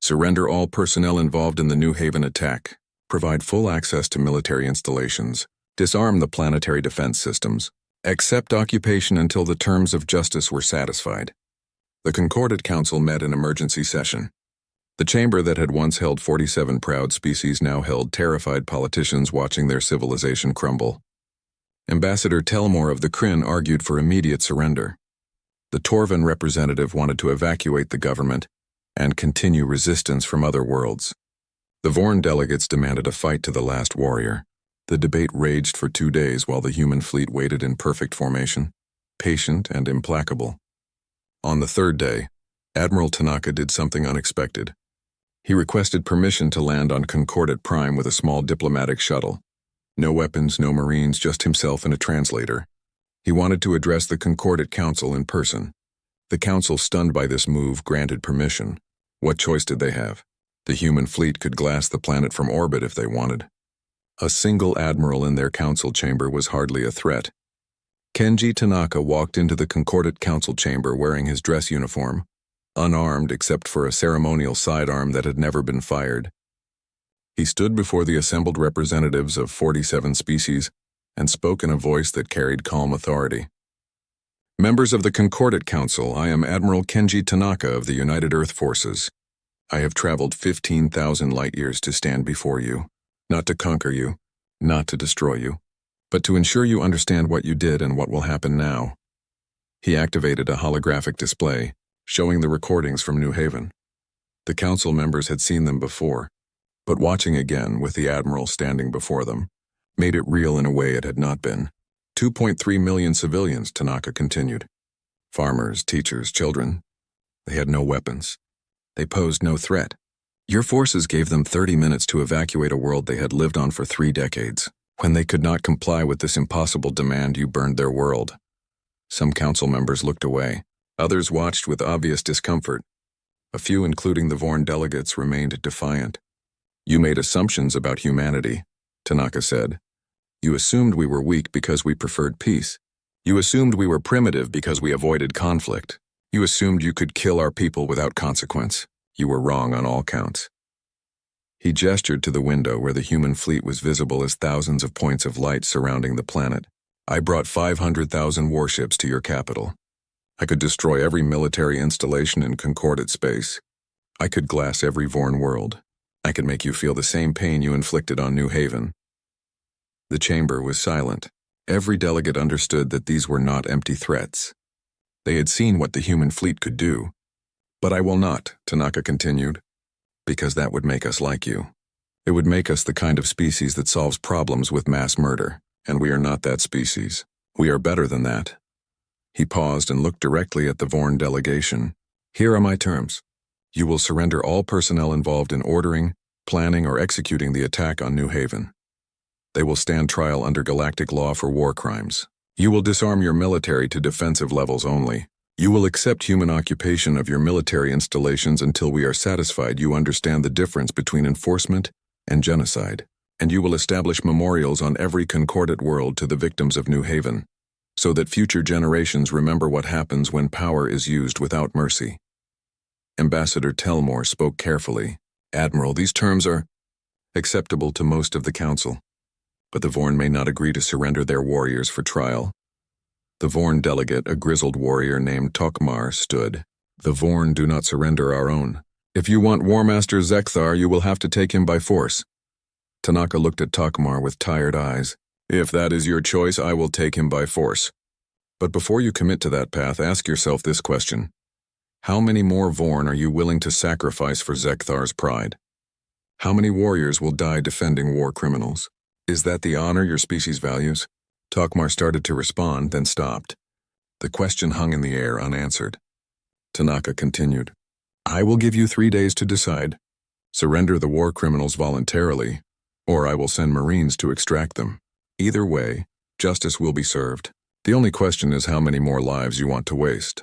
Surrender all personnel involved in the New Haven attack. Provide full access to military installations. Disarm the planetary defense systems. Accept occupation until the terms of justice were satisfied. The Concordate Council met in emergency session. The chamber that had once held 47 proud species now held terrified politicians watching their civilization crumble. Ambassador Telmore of the Kryn argued for immediate surrender. The Torvan representative wanted to evacuate the government and continue resistance from other worlds. The Vorn delegates demanded a fight to the last warrior. The debate raged for 2 days while the human fleet waited in perfect formation, patient and implacable. On the 3rd day, Admiral Tanaka did something unexpected. He requested permission to land on Concordate Prime with a small diplomatic shuttle. No weapons, no Marines, just himself and a translator. He wanted to address the Concordate Council in person. The Council, stunned by this move, granted permission. What choice did they have? The human fleet could glass the planet from orbit if they wanted. A single admiral in their council chamber was hardly a threat. Kenji Tanaka walked into the Concordate Council chamber wearing his dress uniform, unarmed except for a ceremonial sidearm that had never been fired. He stood before the assembled representatives of 47 species and spoke in a voice that carried calm authority. Members of the Concordat Council, I am Admiral Kenji Tanaka of the United Earth Forces. I have traveled 15,000 light-years to stand before you, not to conquer you, not to destroy you, but to ensure you understand what you did and what will happen now. He activated a holographic display, showing the recordings from New Haven. The council members had seen them before, but watching again with the Admiral standing before them made it real in a way it had not been. 2.3 million civilians, Tanaka continued. Farmers, teachers, children. They had no weapons. They posed no threat. Your forces gave them 30 minutes to evacuate a world they had lived on for 3 decades. When they could not comply with this impossible demand, you burned their world. Some council members looked away. Others watched with obvious discomfort. A few, including the Vorn delegates, remained defiant. You made assumptions about humanity, Tanaka said. You assumed we were weak because we preferred peace. You assumed we were primitive because we avoided conflict. You assumed you could kill our people without consequence. You were wrong on all counts. He gestured to the window where the human fleet was visible as thousands of points of light surrounding the planet. I brought 500,000 warships to your capital. I could destroy every military installation in Concordat space. I could glass every Vorn world. I could make you feel the same pain you inflicted on New Haven. The chamber was silent. Every delegate understood that these were not empty threats. They had seen what the human fleet could do. But I will not, Tanaka continued, because that would make us like you. It would make us the kind of species that solves problems with mass murder, and we are not that species. We are better than that. He paused and looked directly at the Vorn delegation. Here are my terms. You will surrender all personnel involved in ordering, planning, or executing the attack on New Haven. They will stand trial under galactic law for war crimes. You will disarm your military to defensive levels only. You will accept human occupation of your military installations until we are satisfied you understand the difference between enforcement and genocide. And you will establish memorials on every Concordat world to the victims of New Haven, so that future generations remember what happens when power is used without mercy. Ambassador Telmore spoke carefully. Admiral, these terms are acceptable to most of the council, but the Vorn may not agree to surrender their warriors for trial. The Vorn delegate, a grizzled warrior named Tokmar, stood. The Vorn do not surrender our own. If you want War Master Zekthar, you will have to take him by force. Tanaka looked at Tokmar with tired eyes. If that is your choice, I will take him by force. But before you commit to that path, ask yourself this question. How many more Vorn are you willing to sacrifice for Zekthar's pride? How many warriors will die defending war criminals? Is that the honor your species values? Tokmar started to respond, then stopped. The question hung in the air unanswered. Tanaka continued. I will give you 3 days to decide. Surrender the war criminals voluntarily, or I will send Marines to extract them. Either way, justice will be served. The only question is how many more lives you want to waste.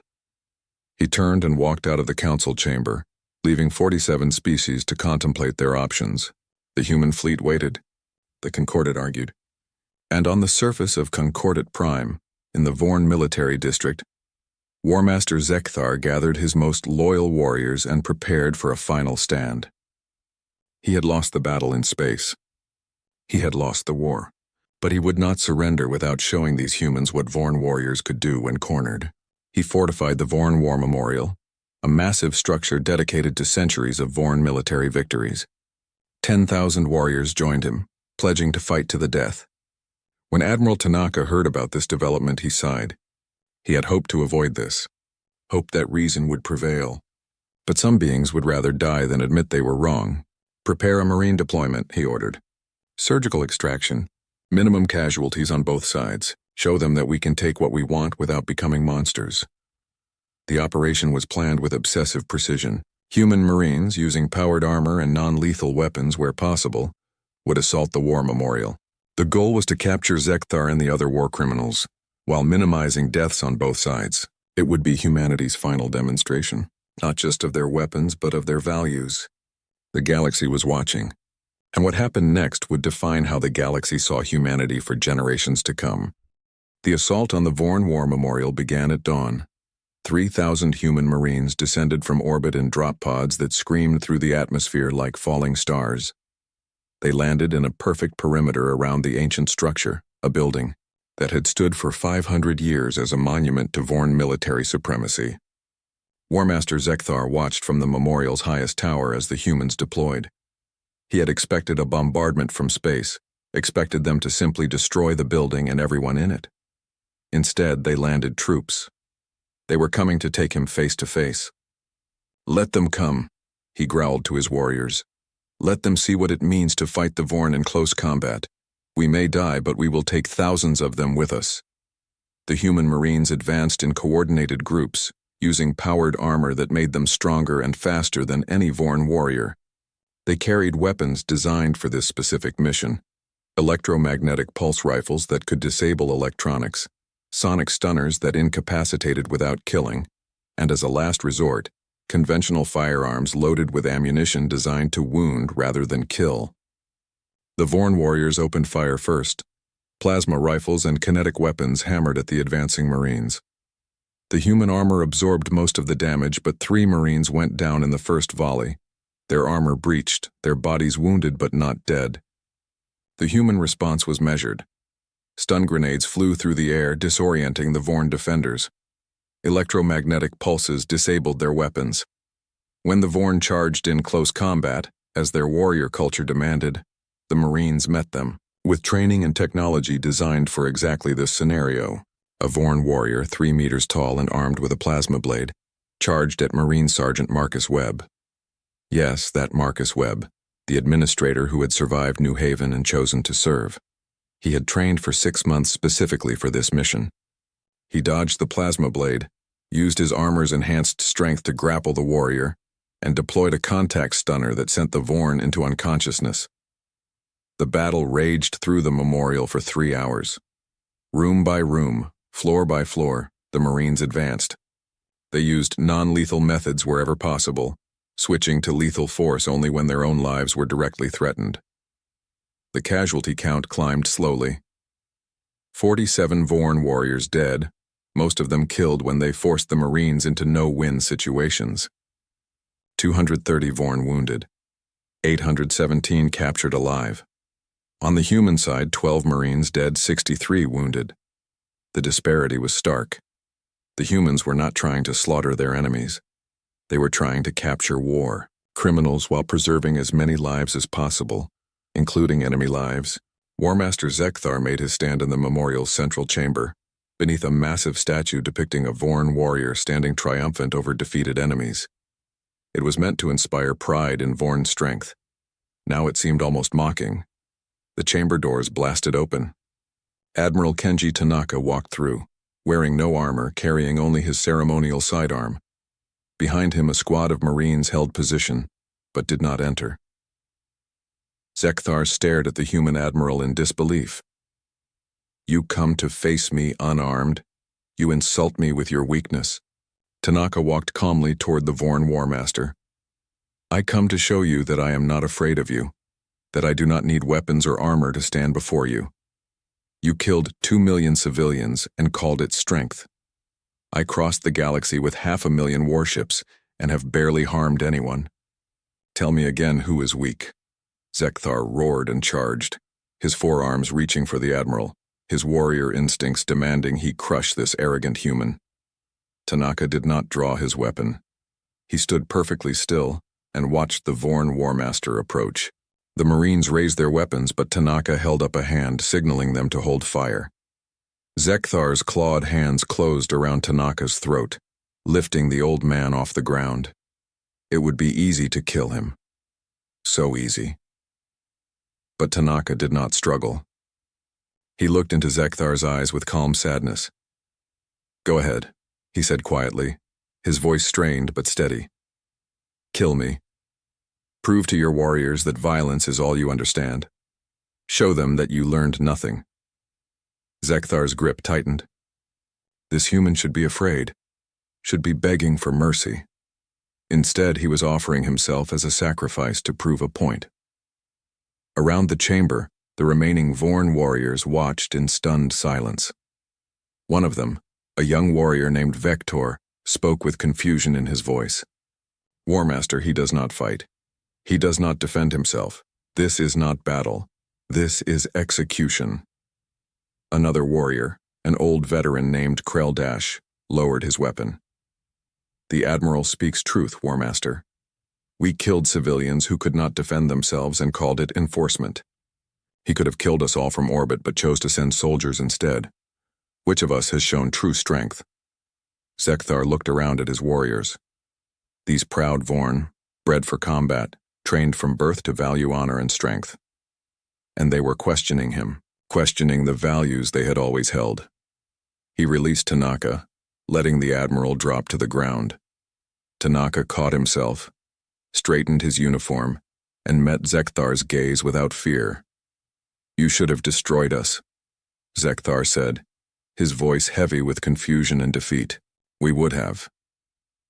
He turned and walked out of the council chamber, leaving 47 species to contemplate their options. The human fleet waited, the Concordat argued. And on the surface of Concordat Prime, in the Vorn military district, War Master Zekthar gathered his most loyal warriors and prepared for a final stand. He had lost the battle in space. He had lost the war. But he would not surrender without showing these humans what Vorn warriors could do when cornered. He fortified the Vorn War Memorial, a massive structure dedicated to centuries of Vorn military victories. 10,000 warriors joined him, pledging to fight to the death. When Admiral Tanaka heard about this development, he sighed. He had hoped to avoid this, hoped that reason would prevail. But some beings would rather die than admit they were wrong. Prepare a Marine deployment, he ordered. Surgical extraction. Minimum casualties on both sides. Show them that we can take what we want without becoming monsters. The operation was planned with obsessive precision. Human Marines, using powered armor and non-lethal weapons where possible, would assault the war memorial. The goal was to capture Zekthar and the other war criminals, while minimizing deaths on both sides. It would be humanity's final demonstration, not just of their weapons, but of their values. The galaxy was watching, and what happened next would define how the galaxy saw humanity for generations to come. The assault on the Vorn War Memorial began at dawn. 3,000 human Marines descended from orbit in drop pods that screamed through the atmosphere like falling stars. They landed in a perfect perimeter around the ancient structure, a building that had stood for 500 years as a monument to Vorn military supremacy. Warmaster Zekthar watched from the memorial's highest tower as the humans deployed. He had expected a bombardment from space, expected them to simply destroy the building and everyone in it. Instead, they landed troops. They were coming to take him face to face. "Let them come," he growled to his warriors. "Let them see what it means to fight the Vorn in close combat. We may die, but we will take thousands of them with us." The human Marines advanced in coordinated groups, using powered armor that made them stronger and faster than any Vorn warrior. They carried weapons designed for this specific mission: electromagnetic pulse rifles that could disable electronics, sonic stunners that incapacitated without killing, and as a last resort, conventional firearms loaded with ammunition designed to wound rather than kill. The Vorn warriors opened fire first. Plasma rifles and kinetic weapons hammered at the advancing Marines. The human armor absorbed most of the damage, but 3 Marines went down in the first volley. Their armor breached, their bodies wounded but not dead. The human response was measured. Stun grenades flew through the air, disorienting the Vorn defenders. Electromagnetic pulses disabled their weapons. When the Vorn charged in close combat, as their warrior culture demanded, the Marines met them. With training and technology designed for exactly this scenario, a Vorn warrior 3 meters tall and armed with a plasma blade charged at Marine Sergeant Marcus Webb. Yes, that Marcus Webb, the administrator who had survived New Haven and chosen to serve. He had trained for 6 months specifically for this mission. He dodged the plasma blade, used his armor's enhanced strength to grapple the warrior, and deployed a contact stunner that sent the Vorn into unconsciousness. The battle raged through the memorial for 3 hours. Room by room, floor by floor, the Marines advanced. They used non-lethal methods wherever possible, switching to lethal force only when their own lives were directly threatened. The casualty count climbed slowly. 47 Vorn warriors dead, most of them killed when they forced the Marines into no-win situations. 230 Vorn wounded. 817 captured alive. On the human side, 12 Marines dead, 63 wounded. The disparity was stark. The humans were not trying to slaughter their enemies. They were trying to capture war criminals while preserving as many lives as possible, including enemy lives. Warmaster Zekthar made his stand in the memorial's central chamber, beneath a massive statue depicting a Vorn warrior standing triumphant over defeated enemies. It was meant to inspire pride in Vorn strength. Now it seemed almost mocking. The chamber doors blasted open. Admiral Kenji Tanaka walked through, wearing no armor, carrying only his ceremonial sidearm. Behind him, a squad of Marines held position, but did not enter. Zekthar stared at the human admiral in disbelief. "You come to face me unarmed? You insult me with your weakness." Tanaka walked calmly toward the Vorn Warmaster. "I come to show you that I am not afraid of you, that I do not need weapons or armor to stand before you. You killed 2 million civilians and called it strength. I crossed the galaxy with 500,000 warships and have barely harmed anyone. Tell me again who is weak." Zekthar roared and charged, his forearms reaching for the admiral, his warrior instincts demanding he crush this arrogant human. Tanaka did not draw his weapon. He stood perfectly still and watched the Vorn Warmaster approach. The Marines raised their weapons, but Tanaka held up a hand, signaling them to hold fire. Zekthar's clawed hands closed around Tanaka's throat, lifting the old man off the ground. It would be easy to kill him. So easy. But Tanaka did not struggle. He looked into Zekthar's eyes with calm sadness. "Go ahead," he said quietly, his voice strained but steady. "Kill me. Prove to your warriors that violence is all you understand. Show them that you learned nothing." Zekthar's grip tightened. This human should be afraid, should be begging for mercy. Instead, he was offering himself as a sacrifice to prove a point. Around the chamber, the remaining Vorn warriors watched in stunned silence. One of them, a young warrior named Vector, spoke with confusion in his voice. "Warmaster, he does not fight. He does not defend himself. This is not battle. This is execution." Another warrior, an old veteran named Krell, lowered his weapon. The Admiral speaks truth, War Master. We killed civilians who could not defend themselves and called it enforcement. He could have killed us all from orbit but chose to send soldiers instead. Which of us has shown true strength? Zekthar looked around at his warriors. These proud Vorn, bred for combat, trained from birth to value honor and strength. And they were questioning him, questioning the values they had always held. He released Tanaka, letting the Admiral drop to the ground. Tanaka caught himself, straightened his uniform, and met Zekthar's gaze without fear. You should have destroyed us, Zekthar said, his voice heavy with confusion and defeat. We would have.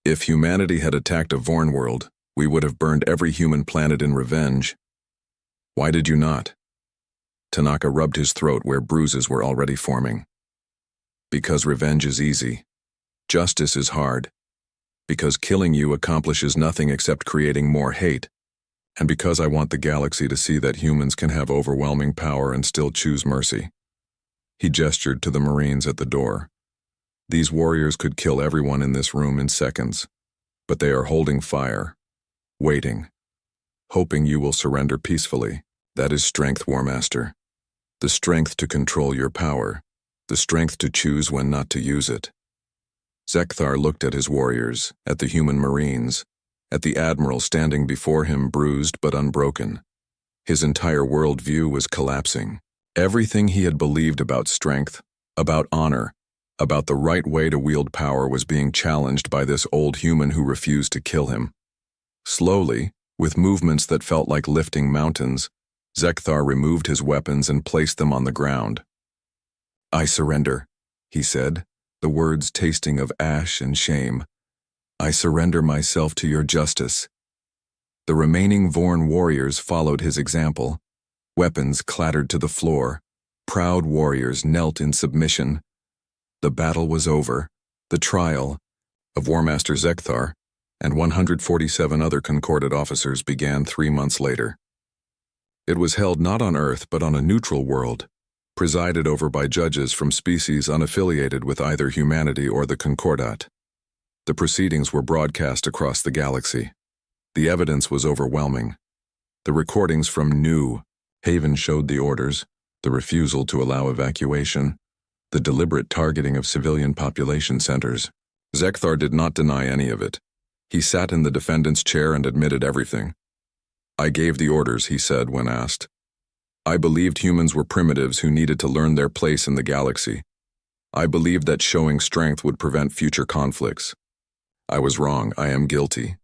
If humanity had attacked a Vorn world, we would have burned every human planet in revenge. Why did you not? Tanaka rubbed his throat where bruises were already forming. Because revenge is easy. Justice is hard. Because killing you accomplishes nothing except creating more hate. And because I want the galaxy to see that humans can have overwhelming power and still choose mercy. He gestured to the Marines at the door. These warriors could kill everyone in this room in seconds, but they are holding fire, waiting, hoping you will surrender peacefully. That is strength, War Master. The strength to control your power, the strength to choose when not to use it. Zekthar looked at his warriors, at the human Marines, at the Admiral standing before him bruised but unbroken. His entire worldview was collapsing. Everything he had believed about strength, about honor, about the right way to wield power was being challenged by this old human who refused to kill him. Slowly, with movements that felt like lifting mountains, Zekthar removed his weapons and placed them on the ground. I surrender, he said, the words tasting of ash and shame. I surrender myself to your justice. The remaining Vorn warriors followed his example. Weapons clattered to the floor. Proud warriors knelt in submission. The battle was over. The trial of War Master Zekthar and 147 other Concordat officers began 3 months later. It was held not on Earth but on a neutral world, presided over by judges from species unaffiliated with either humanity or the Concordat. The proceedings were broadcast across the galaxy. The evidence was overwhelming. The recordings from New Haven showed the orders, the refusal to allow evacuation, the deliberate targeting of civilian population centers. Zekthar did not deny any of it. He sat in the defendant's chair and admitted everything. I gave the orders, he said when asked. I believed humans were primitives who needed to learn their place in the galaxy. I believed that showing strength would prevent future conflicts. I was wrong. I am guilty.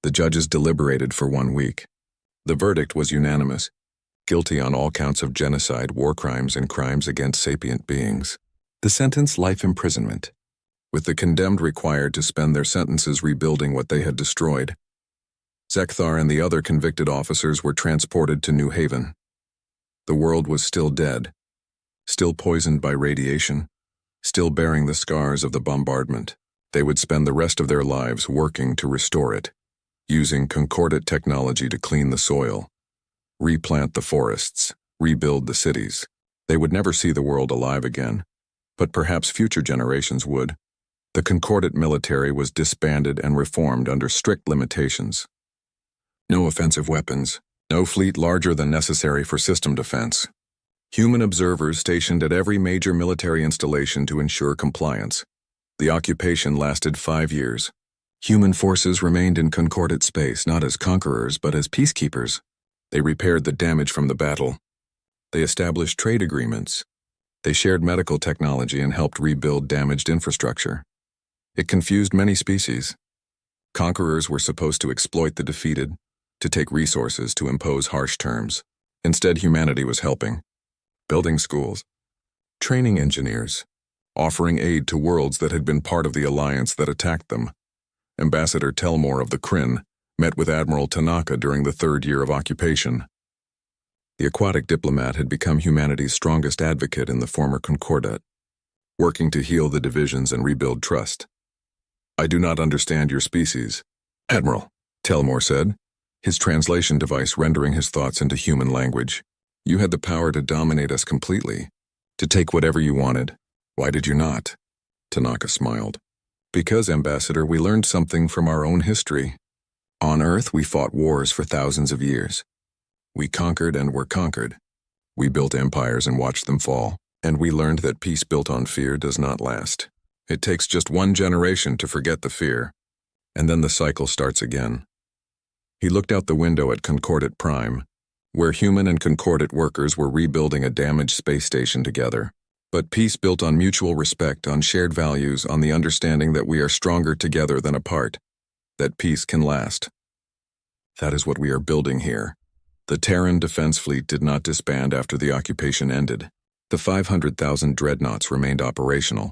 The judges deliberated for 1 week. The verdict was unanimous. Guilty on all counts of genocide, war crimes, and crimes against sapient beings. The sentence, life imprisonment, with the condemned required to spend their sentences rebuilding what they had destroyed. Zekthar and the other convicted officers were transported to New Haven. The world was still dead, still poisoned by radiation, still bearing the scars of the bombardment. They would spend the rest of their lives working to restore it, using Concordat technology to clean the soil, replant the forests, rebuild the cities. They would never see the world alive again, but perhaps future generations would. The Concordat military was disbanded and reformed under strict limitations. No offensive weapons, no fleet larger than necessary for system defense. Human observers stationed at every major military installation to ensure compliance. The occupation lasted 5 years. Human forces remained in Concordat space not as conquerors but as peacekeepers. They repaired the damage from the battle. They established trade agreements. They shared medical technology and helped rebuild damaged infrastructure. It confused many species. Conquerors were supposed to exploit the defeated, to take resources, to impose harsh terms. Instead, humanity was helping, building schools, training engineers, offering aid to worlds that had been part of the alliance that attacked them. Ambassador Telmore of the Kryn met with Admiral Tanaka during the 3rd year of occupation. The aquatic diplomat had become humanity's strongest advocate in the former Concordat, working to heal the divisions and rebuild trust. I do not understand your species, Admiral, Telmore said, his translation device rendering his thoughts into human language. You had the power to dominate us completely. To take whatever you wanted. Why did you not? Tanaka smiled. Because, Ambassador, we learned something from our own history. On Earth, we fought wars for thousands of years. We conquered and were conquered. We built empires and watched them fall. And we learned that peace built on fear does not last. It takes just one generation to forget the fear, and then the cycle starts again. He looked out the window at Concordat Prime, where human and Concordat workers were rebuilding a damaged space station together. But peace built on mutual respect, on shared values, on the understanding that we are stronger together than apart, that peace can last. That is what we are building here. The Terran Defense Fleet did not disband after the occupation ended. The 500,000 dreadnoughts remained operational,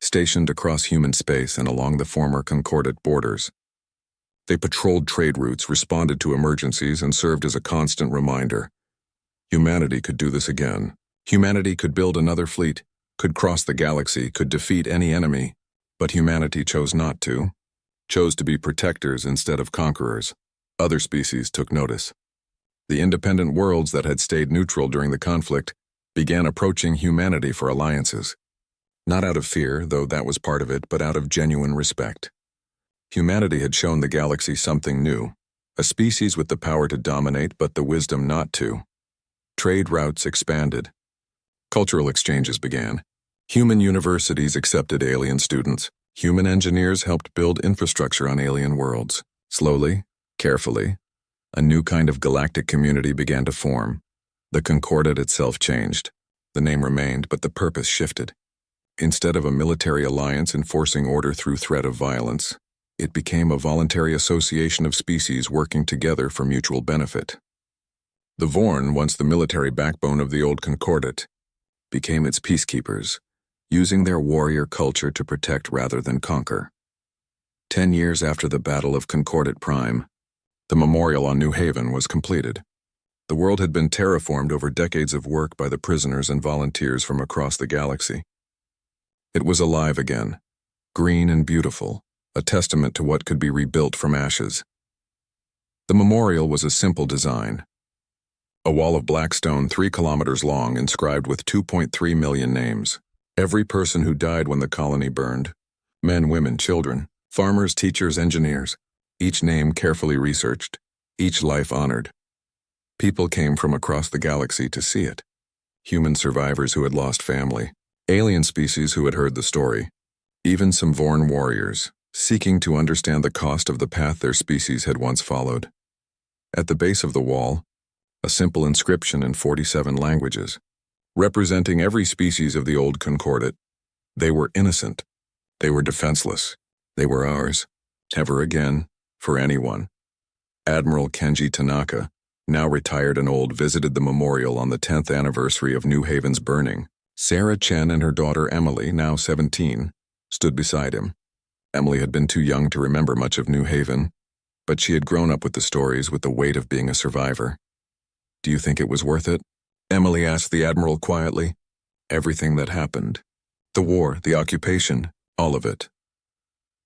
stationed across human space and along the former Concordat borders. They patrolled trade routes, responded to emergencies, and served as a constant reminder. Humanity could do this again. Humanity could build another fleet, could cross the galaxy, could defeat any enemy, but humanity chose not to, chose to be protectors instead of conquerors. Other species took notice. The independent worlds that had stayed neutral during the conflict began approaching humanity for alliances. Not out of fear, though that was part of it, but out of genuine respect. Humanity had shown the galaxy something new, a species with the power to dominate but the wisdom not to. Trade routes expanded. Cultural exchanges began. Human universities accepted alien students. Human engineers helped build infrastructure on alien worlds. Slowly, carefully, a new kind of galactic community began to form. The Concordat itself changed. The name remained, but the purpose shifted. Instead of a military alliance enforcing order through threat of violence, it became a voluntary association of species working together for mutual benefit. The Vorn, once the military backbone of the old Concordat, became its peacekeepers, using their warrior culture to protect rather than conquer. 10 years after the Battle of Concordat Prime, the memorial on New Haven was completed. The world had been terraformed over decades of work by the prisoners and volunteers from across the galaxy. It was alive again, green and beautiful, a testament to what could be rebuilt from ashes. The memorial was a simple design. A wall of black stone 3 kilometers long inscribed with 2.3 million names. Every person who died when the colony burned. Men, women, children, farmers, teachers, engineers. Each name carefully researched, each life honored. People came from across the galaxy to see it. Human survivors who had lost family, alien species who had heard the story, even some Vorn warriors, seeking to understand the cost of the path their species had once followed. At the base of the wall, a simple inscription in 47 languages, representing every species of the old Concordat. They were innocent. They were defenseless. They were ours. Never again, for anyone. Admiral Kenji Tanaka, now retired and old, visited the memorial on the 10th anniversary of New Haven's burning. Sarah Chen and her daughter Emily, now 17, stood beside him. Emily had been too young to remember much of New Haven, but she had grown up with the stories, with the weight of being a survivor. "Do you think it was worth it?" Emily asked the Admiral quietly. "Everything that happened. The war, the occupation, all of it."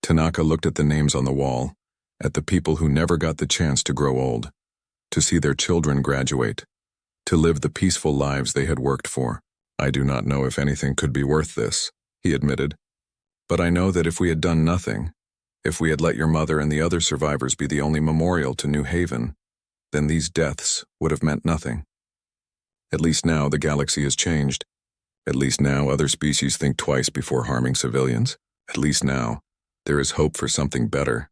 Tanaka looked at the names on the wall, at the people who never got the chance to grow old, to see their children graduate, to live the peaceful lives they had worked for. "I do not know if anything could be worth this," he admitted. "But I know that if we had done nothing, if we had let your mother and the other survivors be the only memorial to New Haven, then these deaths would have meant nothing. At least now the galaxy has changed. At least now other species think twice before harming civilians. At least now there is hope for something better."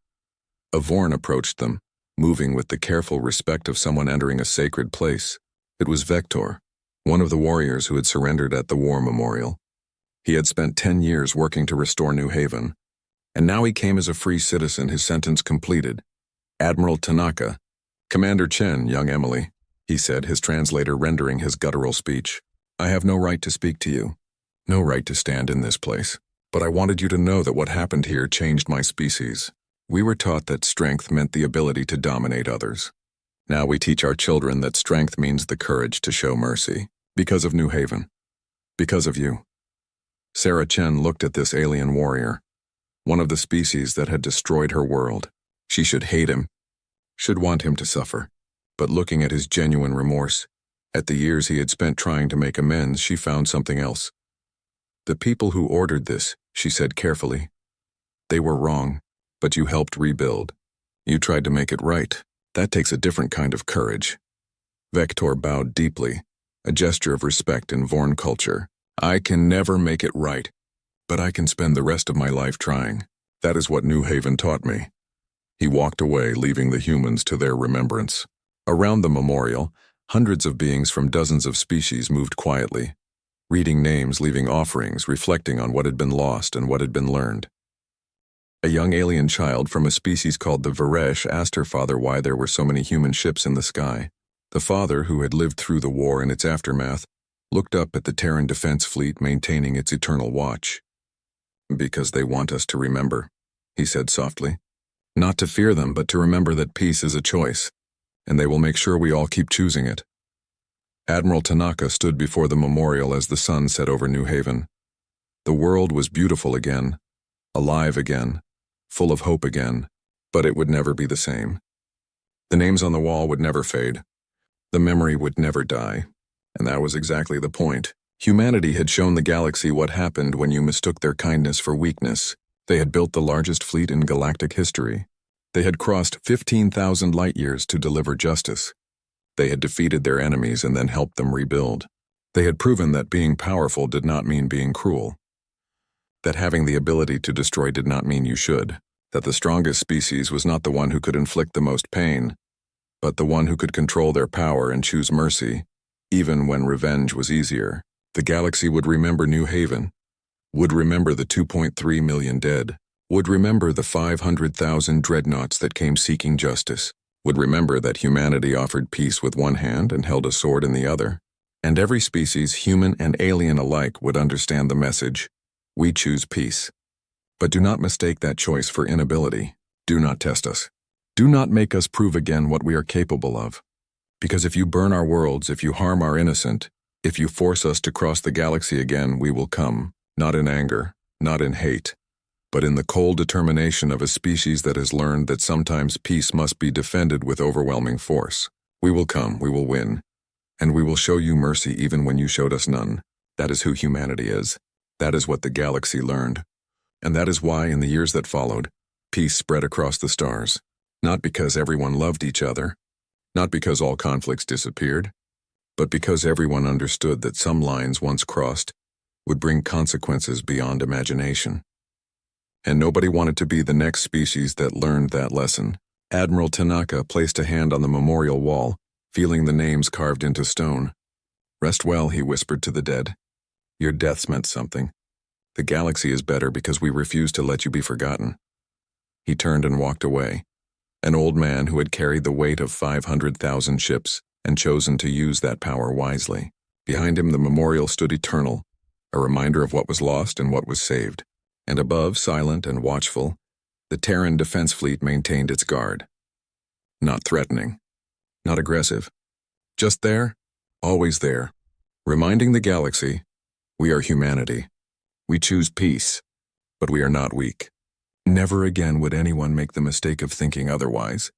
A Vorn approached them, moving with the careful respect of someone entering a sacred place. It was Vector, one of the warriors who had surrendered at the war memorial. He had spent 10 years working to restore New Haven, and now he came as a free citizen, his sentence completed. "Admiral Tanaka." "Commander Chen, young Emily," he said, his translator rendering his guttural speech. "I have no right to speak to you, no right to stand in this place, but I wanted you to know that what happened here changed my species. We were taught that strength meant the ability to dominate others. Now we teach our children that strength means the courage to show mercy. Because of New Haven. Because of you." Sarah Chen looked at this alien warrior, one of the species that had destroyed her world. She should hate him, should want him to suffer. But looking at his genuine remorse, At the years he had spent trying to make amends, she found something else. The people who ordered this, she said carefully. They were wrong, but you helped rebuild. You tried to make it right. That takes a different kind of courage. Vector bowed deeply, a gesture of respect in Vorn culture. I can never make it right, but I can spend the rest of my life trying. That is what New Haven taught me. He walked away, leaving the humans to their remembrance. Around the memorial, hundreds of beings from dozens of species moved quietly, reading names, leaving offerings, reflecting on what had been lost and what had been learned. A young alien child from a species called the Varesh asked her father why there were so many human ships in the sky. The father, who had lived through the war and its aftermath, looked up at the Terran defense fleet maintaining its eternal watch. Because they want us to remember, he said softly. Not to fear them, but to remember that peace is a choice, and they will make sure we all keep choosing it. Admiral Tanaka stood before the memorial as the sun set over New Haven. The world was beautiful again, alive again, full of hope again, but it would never be the same. The names on the wall would never fade. The memory would never die. And that was exactly the point. Humanity had shown the galaxy what happened when you mistook their kindness for weakness. They had built the largest fleet in galactic history. They had crossed 15,000 light-years to deliver justice. They had defeated their enemies and then helped them rebuild. They had proven that being powerful did not mean being cruel. That having the ability to destroy did not mean you should. That the strongest species was not the one who could inflict the most pain, but the one who could control their power and choose mercy, even when revenge was easier. The galaxy would remember New Haven, would remember the 2.3 million dead, would remember the 500,000 dreadnoughts that came seeking justice, would remember that humanity offered peace with one hand and held a sword in the other. And every species, human and alien alike, would understand the message. We choose peace. But do not mistake that choice for inability. Do not test us. Do not make us prove again what we are capable of. Because if you burn our worlds, if you harm our innocent, if you force us to cross the galaxy again, we will come, not in anger, not in hate, but in the cold determination of a species that has learned that sometimes peace must be defended with overwhelming force. We will come, we will win, and we will show you mercy even when you showed us none. That is who humanity is. That is what the galaxy learned. And that is why, in the years that followed, peace spread across the stars. Not because everyone loved each other, not because all conflicts disappeared, but because everyone understood that some lines once crossed would bring consequences beyond imagination. And nobody wanted to be the next species that learned that lesson. Admiral Tanaka placed a hand on the memorial wall, feeling the names carved into stone. Rest well, he whispered to the dead. Your deaths meant something. The galaxy is better because we refuse to let you be forgotten. He turned and walked away, an old man who had carried the weight of 500,000 ships and chosen to use that power wisely. Behind him, the memorial stood eternal, a reminder of what was lost and what was saved. And above, silent and watchful, the Terran defense fleet maintained its guard. Not threatening, not aggressive, just there, always there, reminding the galaxy, we are humanity. We choose peace, but we are not weak. Never again would anyone make the mistake of thinking otherwise.